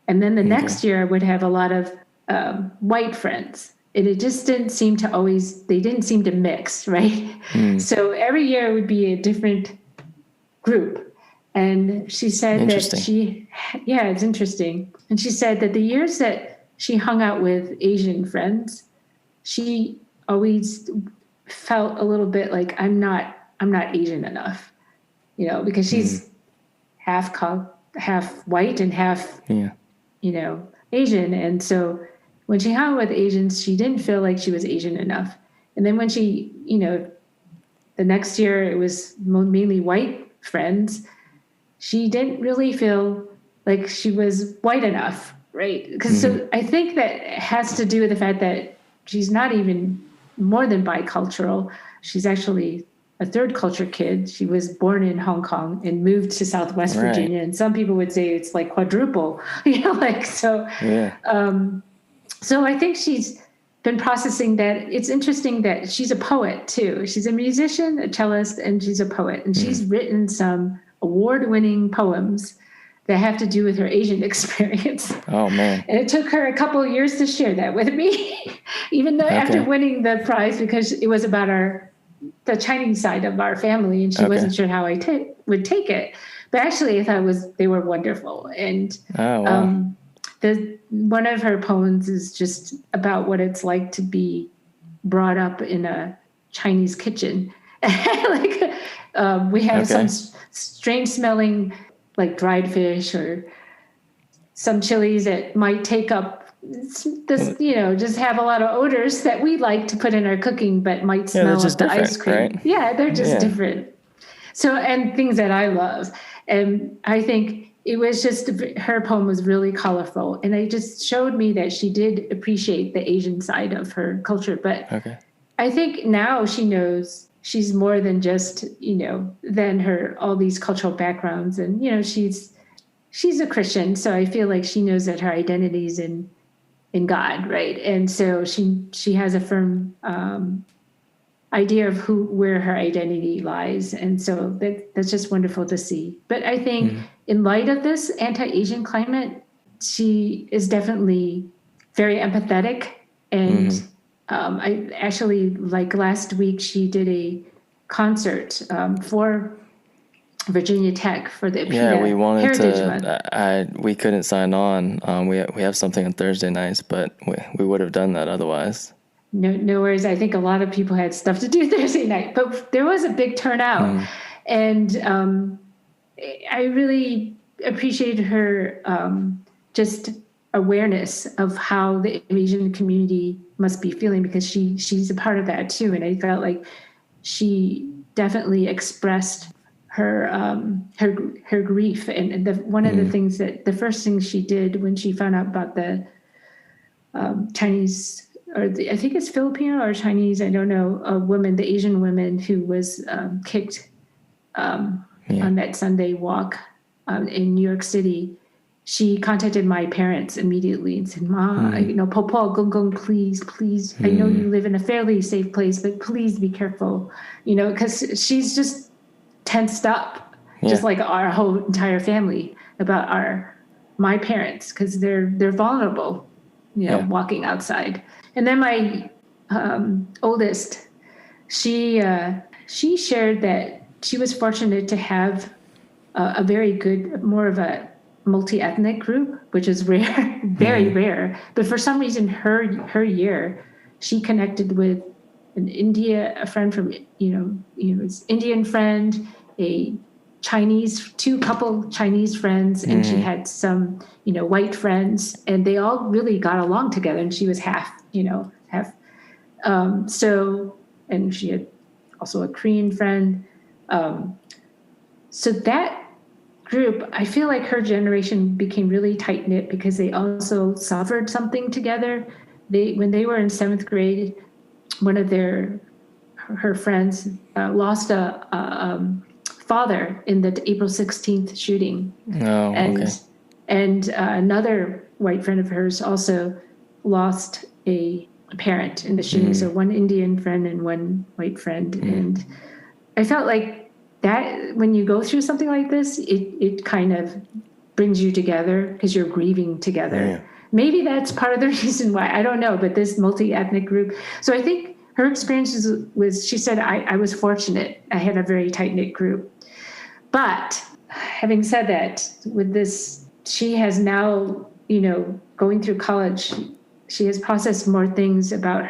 And then the next year I would have a lot of white friends. And it just didn't seem to they didn't seem to mix, right? So every year it would be a different group. And she said that it's interesting. And she said that the years that she hung out with Asian friends, she always felt a little bit like I'm not Asian enough, because she's half white and half, Asian. And so when she hung out with Asians, she didn't feel like she was Asian enough. And then when she, the next year it was mainly white friends, she didn't really feel like she was white enough, right? Because so I think that has to do with the fact that she's not even more than bicultural. She's actually a third culture kid. She was born in Hong Kong and moved to Southwest Virginia. And some people would say it's like quadruple, so. Yeah. So I think she's been processing that. It's interesting that she's a poet too. She's a musician, a cellist, and she's a poet. And she's written some award-winning poems that have to do with her Asian experience. Oh, man. And it took her a couple of years to share that with me, even though after winning the prize, because it was about the Chinese side of our family, and she wasn't sure how I would take it. But actually, I thought they were wonderful. And one of her poems is just about what it's like to be brought up in a Chinese kitchen. We have some strange smelling, like dried fish or some chilies that might take up this, just have a lot of odors that we like to put in our cooking, but might smell like the ice cream. Right? Yeah, they're just different. So, and things that I love. And I think it was just, her poem was really colorful. And it just showed me that she did appreciate the Asian side of her culture. But I think now she knows she's more than just, than all these cultural backgrounds. And, she's a Christian. So I feel like she knows that her identity is in God. Right. And so she has a firm idea of where her identity lies. And so that's just wonderful to see. But I think in light of this anti-Asian climate, she is definitely very empathetic. And I actually, like last week, she did a concert for Virginia Tech for the we wanted Heritage Month. We couldn't sign on. We have something on Thursday nights, but we would have done that otherwise. No worries. I think a lot of people had stuff to do Thursday night, but there was a big turnout. And I really appreciated her just awareness of how the Asian community must be feeling, because she's a part of that too. And I felt like she definitely expressed her grief. And one of the things the first thing she did when she found out about the Chinese, I think it's Filipino or Chinese, I don't know, a woman, the Asian woman who was kicked on that Sunday walk in New York City, she contacted my parents immediately and said, Ma, Popo, Gong, please, I know you live in a fairly safe place, but please be careful, because she's just tensed up, just like our whole entire family, about my parents, because they're vulnerable, walking outside. And then my oldest, she shared that she was fortunate to have a very good, more of a multi-ethnic group, which is rare, very rare. But for some reason, her year, she connected with a friend from, it's Indian friend, a couple Chinese friends, and she had some, white friends, and they all really got along together. And she was half. And she had also a Korean friend. So that group, I feel like her generation became really tight knit because they also suffered something together. When they were in 7th grade, one of her friends lost a father in the April 16th shooting. Oh, and okay. and another white friend of hers also lost a parent in the shooting. So one Indian friend and one white friend. And I felt like that when you go through something like this, it kind of brings you together because you're grieving together. Yeah. Maybe that's part of the reason why, I don't know, but this multi-ethnic group. So I think her experiences was, she said, I was fortunate. I had a very tight-knit group. But having said that, with this, she has now, going through college, she has processed more things about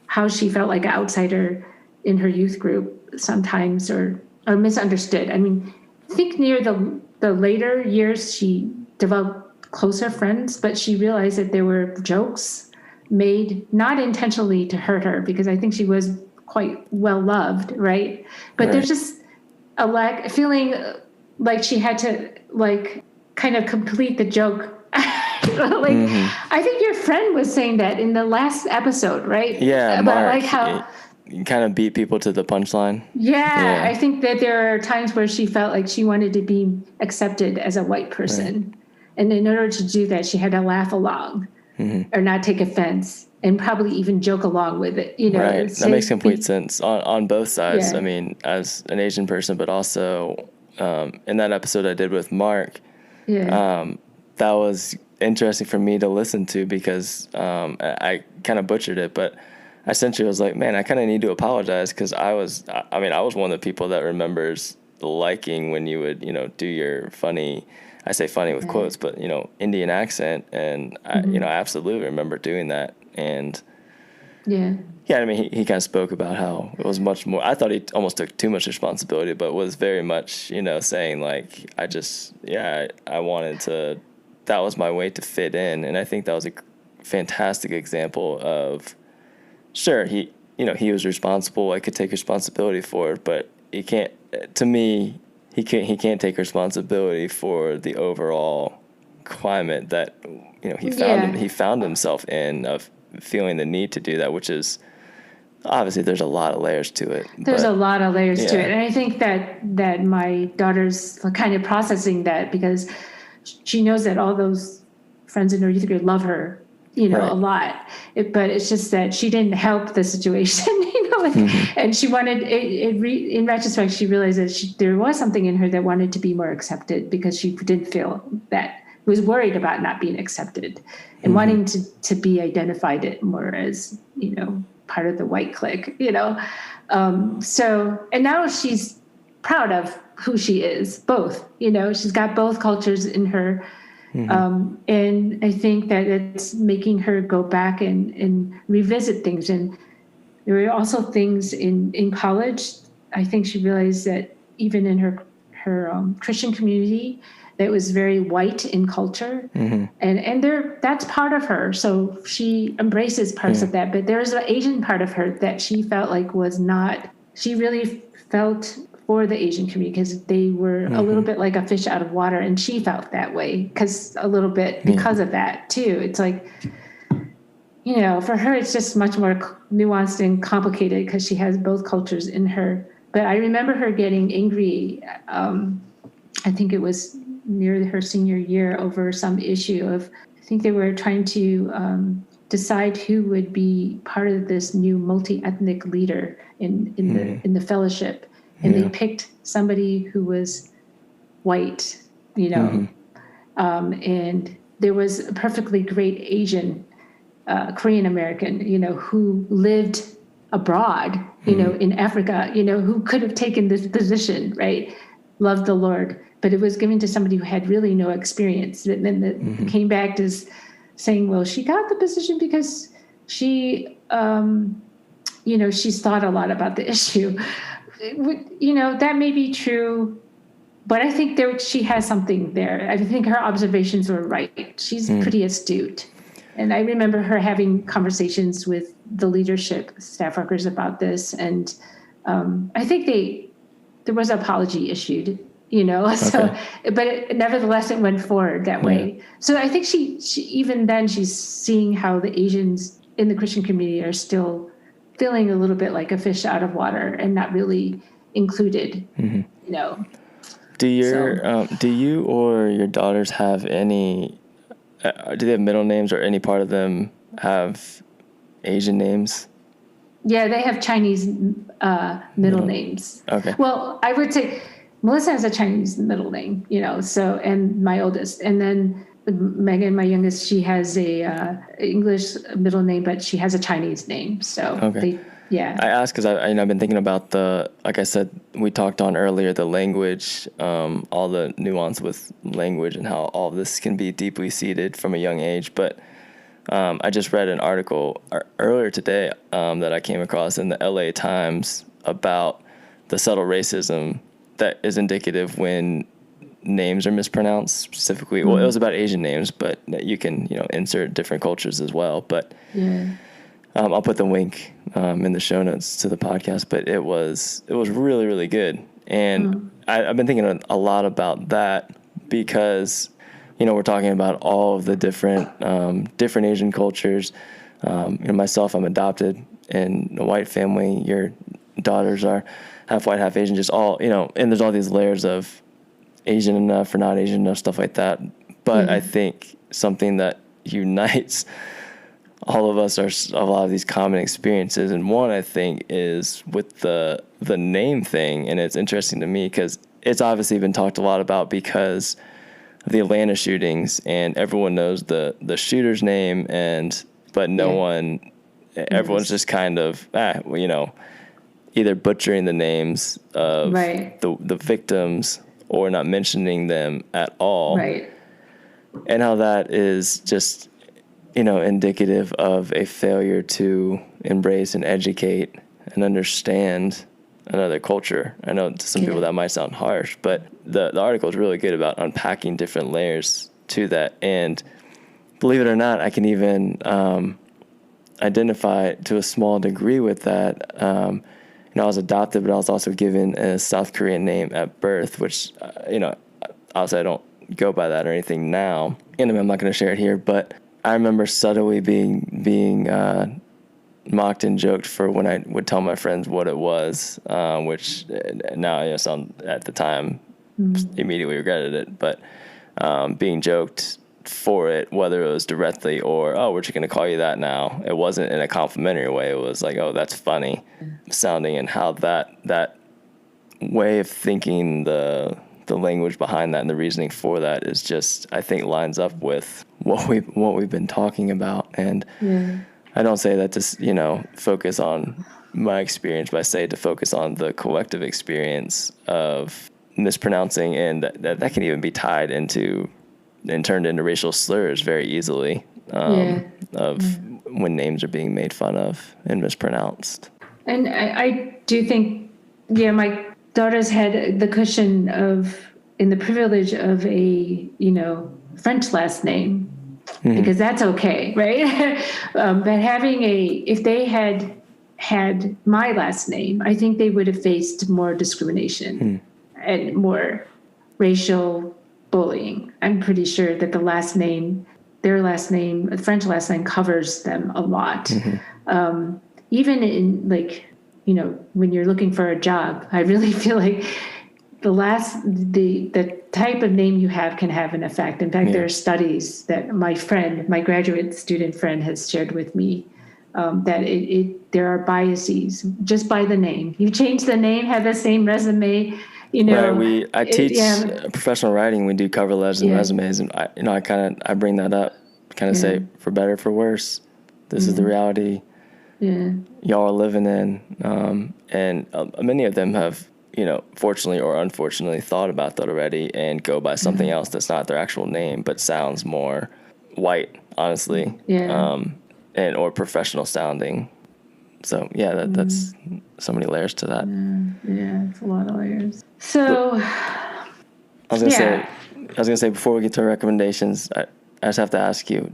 how she felt like an outsider in her youth group sometimes, or misunderstood. I mean, I think near the later years, she developed closer friends, but she realized that there were jokes made not intentionally to hurt her, because I think she was quite well loved, right? But Right. there's just a feeling like she had to kind of complete the joke. I think your friend was saying that in the last episode, right? Yeah, About Mark. how Kind of beat people to the punchline. yeah, Yeah. I think that there are times where she felt like she wanted to be accepted as a white person. And in order to do that, she had to laugh along or not take offense and probably even joke along with it. Right. That makes complete sense. sense on both sides. Yeah. I mean, as an Asian person, but also in that episode I did with Mark, Yeah. that was interesting for me to listen to because I kind of butchered it, but I essentially was like, man, I kind of need to apologize because I was one of the people that remembers liking when you would, do your funny, I say funny with quotes, but, Indian accent. And I absolutely remember doing that. And Yeah. yeah, I mean, he kind of spoke about how it was much more, I thought he almost took too much responsibility, but was very much, saying like, I wanted to, that was my way to fit in. And I think that was a fantastic example of, sure, he was responsible. I could take responsibility for it, but he can't. To me, he can't take responsibility for the overall climate that he found himself in, of feeling the need to do that, which is obviously there's a lot of layers to it. There's a lot of layers to yeah. it. And I think that my daughter's kind of processing that because she knows that all those friends in her youth group love her, Right. a lot. But it's just that she didn't help the situation, and she wanted in retrospect, she realized that there was something in her that wanted to be more accepted because she didn't feel that, was worried about not being accepted and wanting to be identified more as, part of the white clique, so, and now she's proud of who she is, both, she's got both cultures in her. And I think that it's making her go back and revisit things. And there were also things in college. I think she realized that even in her Christian community, that was very white in culture, and that's part of her. So she embraces parts of that. But there's an Asian part of her that she felt like was not. She really felt for the Asian community because they were a little bit like a fish out of water, and she felt that way because of that too. It's like, for her, it's just much more nuanced and complicated because she has both cultures in her. But I remember her getting angry. I think it was near her senior year over some issue of, I think they were trying to decide who would be part of this new multi-ethnic leader in the fellowship. And they picked somebody who was white, and there was a perfectly great Asian, Korean American, who lived abroad, in Africa, who could have taken this position, right? Loved the Lord, but it was given to somebody who had really no experience. And then came back to saying, well, she got the position because she, she's thought a lot about the issue. That may be true, but I think she has something there. I think her observations were right. She's pretty astute. And I remember her having conversations with the leadership staff workers about this. And I think there was an apology issued So, but nevertheless, it went forward that way. So I think she even then she's seeing how the Asians in the Christian community are still feeling a little bit like a fish out of water and not really included, Do you or your daughters have any, do they have middle names, or any part of them have Asian names? Yeah, they have Chinese middle names. Okay. Well, I would say Melissa has a Chinese middle name, so, and my oldest. And then Megan, my youngest, she has a English middle name, but she has a Chinese name. So I asked because I've been thinking about like I said, we talked on earlier, the language, all the nuance with language and how all of this can be deeply seated from a young age. But I just read an article earlier today that I came across in the LA Times about the subtle racism that is indicative when names are mispronounced specifically. Well, it was about Asian names, but you can, insert different cultures as well. But I'll put the link in the show notes to the podcast, but it was really, really good. And I've been thinking a lot about that because, we're talking about all of the different Asian cultures. Myself, I'm adopted in a white family. Your daughters are half white, half Asian, just all, and there's all these layers of Asian enough or not Asian enough, stuff like that. But I think something that unites all of us are a lot of these common experiences. And one, I think, is with the name thing. And it's interesting to me because it's obviously been talked a lot about because of the Atlanta shootings, and everyone knows the shooter's name, but no one, everyone's just kind of, either butchering the names of the victims or not mentioning them at all. Right. And how that is just, indicative of a failure to embrace and educate and understand another culture. I know to some people that might sound harsh, but the article is really good about unpacking different layers to that. And believe it or not, I can even identify to a small degree with that. I was adopted, but I was also given a South Korean name at birth, which, obviously I don't go by that or anything now. And I'm not going to share it here, but I remember subtly being mocked and joked for when I would tell my friends what it was, which now, at the time, immediately regretted it. But being joked for it, whether it was directly or, oh, we're just going to call you that now. It wasn't in a complimentary way. It was like, oh, that's funny sounding, and how that way of thinking, the language behind that and the reasoning for that is just, I think, lines up with what we've been talking about. And I don't say that to, focus on my experience, but I say to focus on the collective experience of mispronouncing, and that can even be tied into and turned into racial slurs very easily, when names are being made fun of and mispronounced. And I do think, my daughters had the cushion of, in the privilege of a, French last name, because that's okay, right? But having if they had my last name, I think they would have faced more discrimination and more racial bullying. I'm pretty sure that their last name, the French last name, covers them a lot. Even in when you're looking for a job, I really feel like the type of name you have can have an effect. In fact, there are studies that my graduate student friend has shared with me, that there are biases just by the name. You change the name, have the same resume. Right. I teach professional writing. We do cover letters and resumes, and I bring that up, say, for better, for worse, this is the reality y'all are living in. And many of them have, fortunately or unfortunately, thought about that already and go by something else that's not their actual name, but sounds more white, honestly, and or professional sounding. So that's so many layers to that. It's a lot of layers. So I was gonna say before we get to our recommendations, I just have to ask you,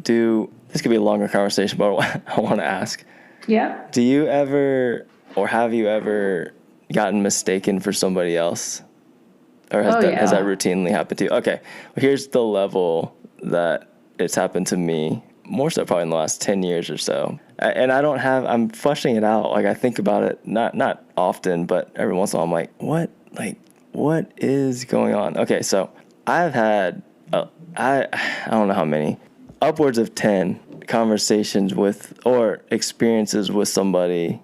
this could be a longer conversation, but I want to ask. Yeah. Do you ever, or have you ever gotten mistaken for somebody else Or Oh, has that yeah. routinely happened to you? Okay, well, here's the level that it's happened to me, more so probably in the last 10 years or so. And I'm fleshing it out. Like, I think about it, not often, but every once in a while I'm like, what is going on? Okay, so I've had, I don't know how many, upwards of 10 conversations with, or experiences with somebody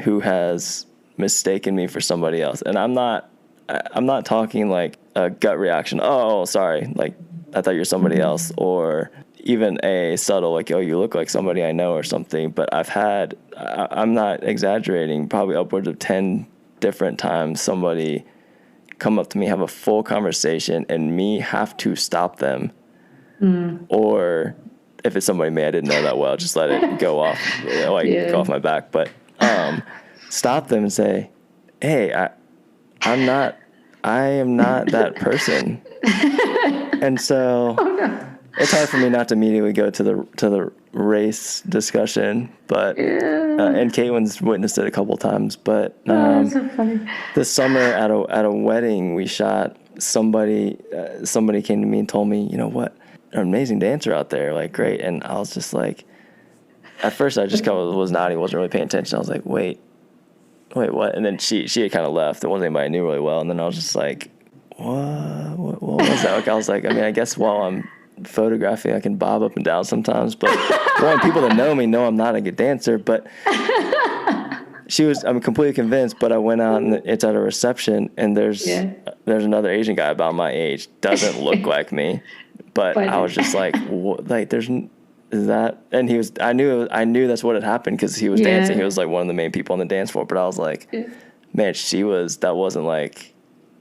who has mistaken me for somebody else. And I'm not talking like a gut reaction. Oh, sorry. Like, I thought you were somebody else, or even a subtle, like, oh, you look like somebody I know or something. But I'm not exaggerating, probably upwards of 10 different times somebody come up to me, have a full conversation, and me have to stop them. Or if it's somebody I didn't know that well, just let it go off, go off my back. But stop them and say, hey, I am not that person. And so it's hard for me not to immediately go to the race discussion, but and Caitlin's witnessed it a couple times. But That's so funny. this summer at a wedding we shot, somebody came to me and told me, you know what, an amazing dancer out there, like, great. And I was just like, at first I just kind of was nodding, wasn't really paying attention. I was like, wait, what? And then she had kind of left. It wasn't anybody I knew really well. And then I was just like, what was that? Like, I was like, I mean, I guess while I'm photographing, I can bob up and down sometimes. But people that know me know I'm not a good dancer. But I'm completely convinced. But I went out and it's at a reception, and there's another Asian guy about my age, doesn't look like me. But I was just like, what? Like, is that? And I knew that's what had happened because he was dancing. He was like one of the main people on the dance floor. But I was like, man, that wasn't like,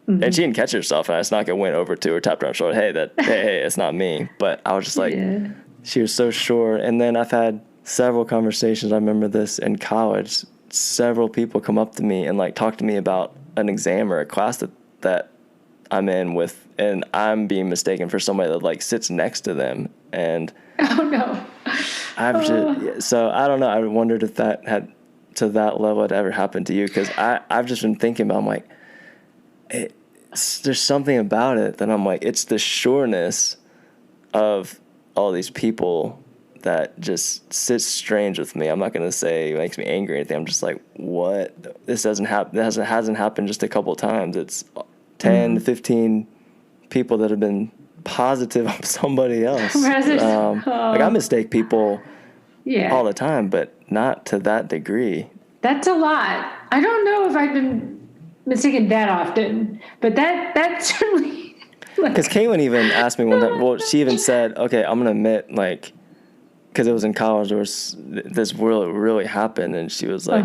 and she didn't catch herself. And I just went over to her, tapped her on the shoulder, hey, it's not me. But I was just like, she was so sure. And then I've had several conversations. I remember this in college. Several people come up to me and like talk to me about an exam or a class that I'm in with, and I'm being mistaken for somebody that like sits next to them. And oh no, so I don't know. I wondered if that had to that level had ever happened to you, because I've just been thinking about, I'm like, there's something about it that I'm like, it's the sureness of all these people that just sits strange with me. I'm not going to say it makes me angry or anything. I'm just like, what? This doesn't happen. That hasn't happened just a couple of times. It's 10 to 15 people that have been positive of somebody else. Like, I mistake people all the time, but not to that degree. That's a lot. I don't know if I've been mistaken that often, but that certainly. Because Caitlin even asked me one time. Well, she even said, "Okay, I'm gonna admit, like, because it was in college, this really happened," and she was like,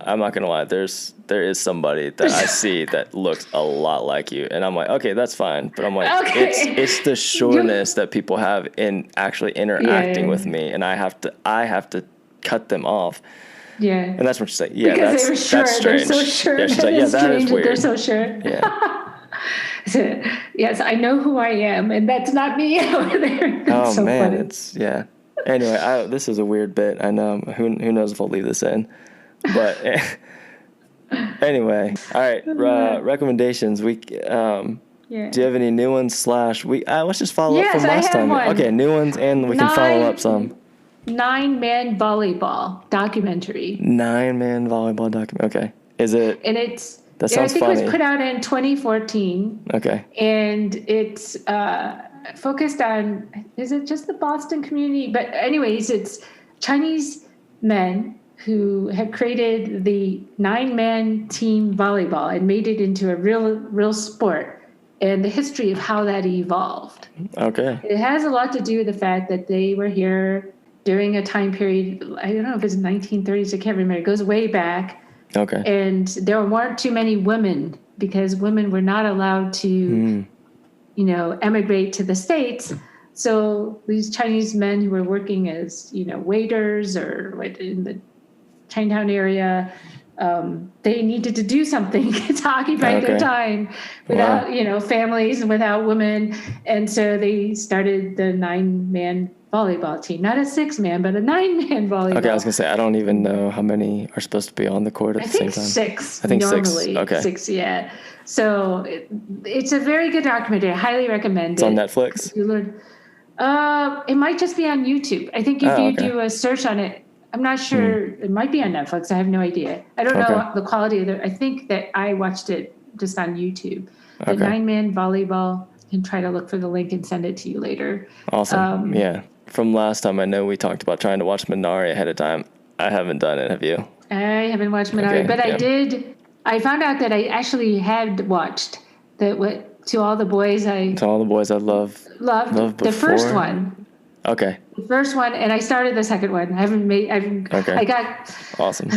I'm not gonna lie, there is somebody that I see that looks a lot like you," and I'm like, okay, that's fine, but I'm like, it's the sureness that people have in actually interacting with me, and I have to cut them off. Yeah, and that's what she's like. Yeah, because that's strange. They're so sure. Yeah, she's like, yeah, that is weird. They're so sure. Yeah. So, yes, I know who I am, and that's not me over there. Oh so man, funny. it's Anyway, this is a weird bit. I know. Who knows if I'll leave this in, but. Anyway, all right. Recommendations. Do you have any new ones? Let's just follow up from last time. One. Okay, new ones, and we can follow up some. 9-man volleyball documentary. 9-man volleyball documentary. Okay, is it? And it's. That sounds funny. I think it was put out in 2014. Okay. And it's focused on. Is it just the Boston community? But anyways, it's Chinese men who have created the 9-man team volleyball and made it into a real sport, and the history of how that evolved. Okay. It has a lot to do with the fact that they were here during a time period, I don't know if it's 1930s, I can't remember. It goes way back. Okay. And there weren't too many women because women were not allowed to, emigrate to the States. So these Chinese men who were working as, waiters or in the Chinatown area they needed to do something to occupy their time without, families and without women. And so they started the 9-man volleyball team, not a 6-man, but a 9-man volleyball. Okay, I was going to say, I don't even know how many are supposed to be on the court at the same time. Six. I think normally. 6. Okay. 6, yeah. So it's a very good documentary. I highly recommend it. It's on Netflix? It might just be on YouTube. I think if you do a search on it, I'm not sure. It might be on Netflix. I have no idea. I don't know the quality of it. I think that I watched it just on YouTube. The 9-man volleyball. I can try to look for the link and send it to you later. Awesome. Yeah. From last time, I know we talked about trying to watch Minari ahead of time. I haven't done it. Have you? I haven't watched Minari, but I did. I found out that I actually had watched To All the Boys I loved the first one. Okay. The first one, and I started the second one. I got awesome.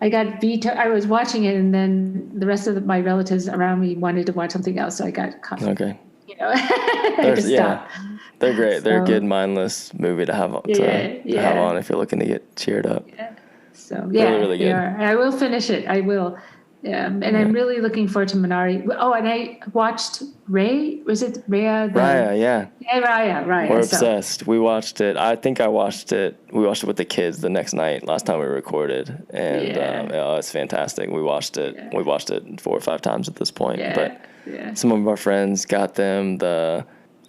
I got vetoed. I was watching it, and then the rest of my relatives around me wanted to watch something else, so I got caught. Okay. I had to stop. They're great. They're a good mindless movie to have on if you're looking to get cheered up. Yeah. So yeah, really, really good. I will finish it. I will. And I'm really looking forward to Minari. Oh, and I watched Ray. Was it Raya? Raya, yeah. Yeah, Raya. We're obsessed. We watched it. I think I watched it. We watched it with the kids the next night. Last time we recorded, and it's fantastic. We watched it. Yeah. We watched it 4 or 5 times at this point. Yeah. But some of our friends got them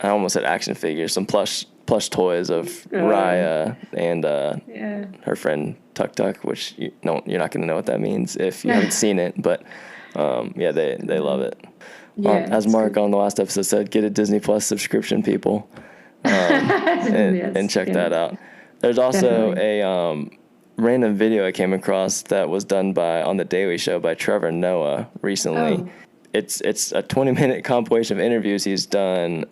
I almost said action figures, some plush toys of Raya and her friend Tuk Tuk, which you're not going to know what that means if you haven't seen it, but they love it. As Mark on the last episode said, get a Disney Plus subscription, people, and check that out. There's also a random video I came across that was done on The Daily Show by Trevor Noah recently. Oh. It's a 20-minute compilation of interviews he's done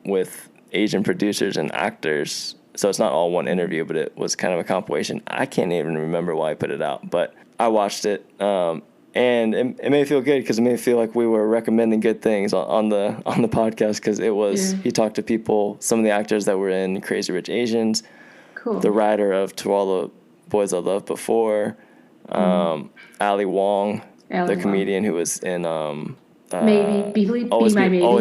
with Asian producers and actors. So it's not all one interview, but it was kind of a compilation. I can't even remember why I put it out, but I watched it, and it made me feel good because it made me feel like we were recommending good things on the podcast, because it was he talked to people, some of the actors that were in Crazy Rich Asians, the writer of To All the Boys I Loved Before, Ali Wong, the comedian who was in Always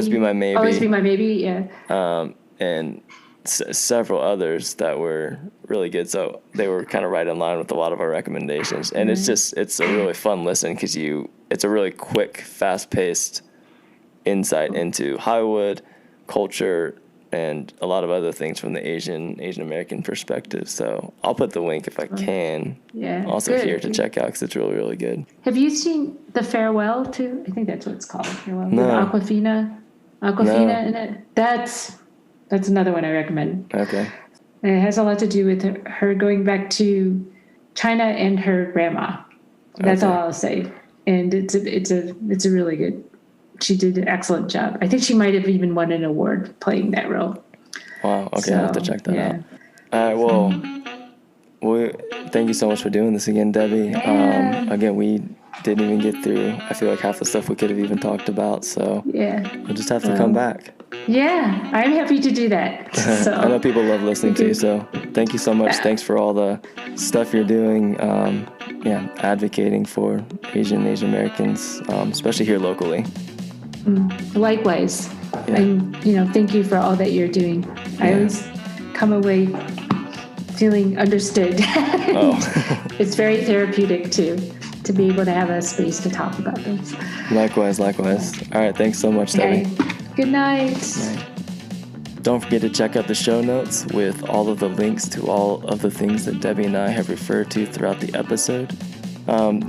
Be My Maybe, yeah. And several others that were really good. So they were kind of right in line with a lot of our recommendations. And it's a really fun listen because it's a really quick, fast-paced insight into Hollywood, culture, and a lot of other things from the Asian American perspective. So I'll put the link if I can. Yeah. Also here to check out because it's really, really good. Have you seen The Farewell too? I think that's what it's called. Farewell. No. With Aquafina in it. That's another one I recommend. Okay. And it has a lot to do with her going back to China and her grandma. That's all I'll say. And it's a really good. She did an excellent job. I think she might have even won an award playing that role. Wow. Okay, I'll have to check that out. All right. Well, thank you so much for doing this again, Debbie. Again, we didn't even get through, I feel like, half the stuff we could have even talked about. So we'll just have to come back. Yeah, I'm happy to do that. So. I know people love listening to you, so thank you so much. Thanks for all the stuff you're doing, advocating for Asian Americans, especially here locally. Likewise. And, thank you for all that you're doing. I always come away feeling understood. It's very therapeutic, too, to be able to have a space to talk about things. Likewise. All right, thanks so much, Debbie. Good night. Don't forget to check out the show notes with all of the links to all of the things that Debbie and I have referred to throughout the episode.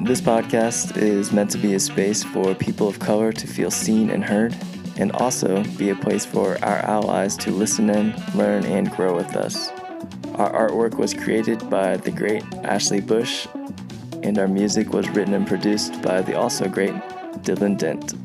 This podcast is meant to be a space for people of color to feel seen and heard, and also be a place for our allies to listen in, learn, and grow with us. Our artwork was created by the great Ashley Bush, and our music was written and produced by the also great Dylan Dent.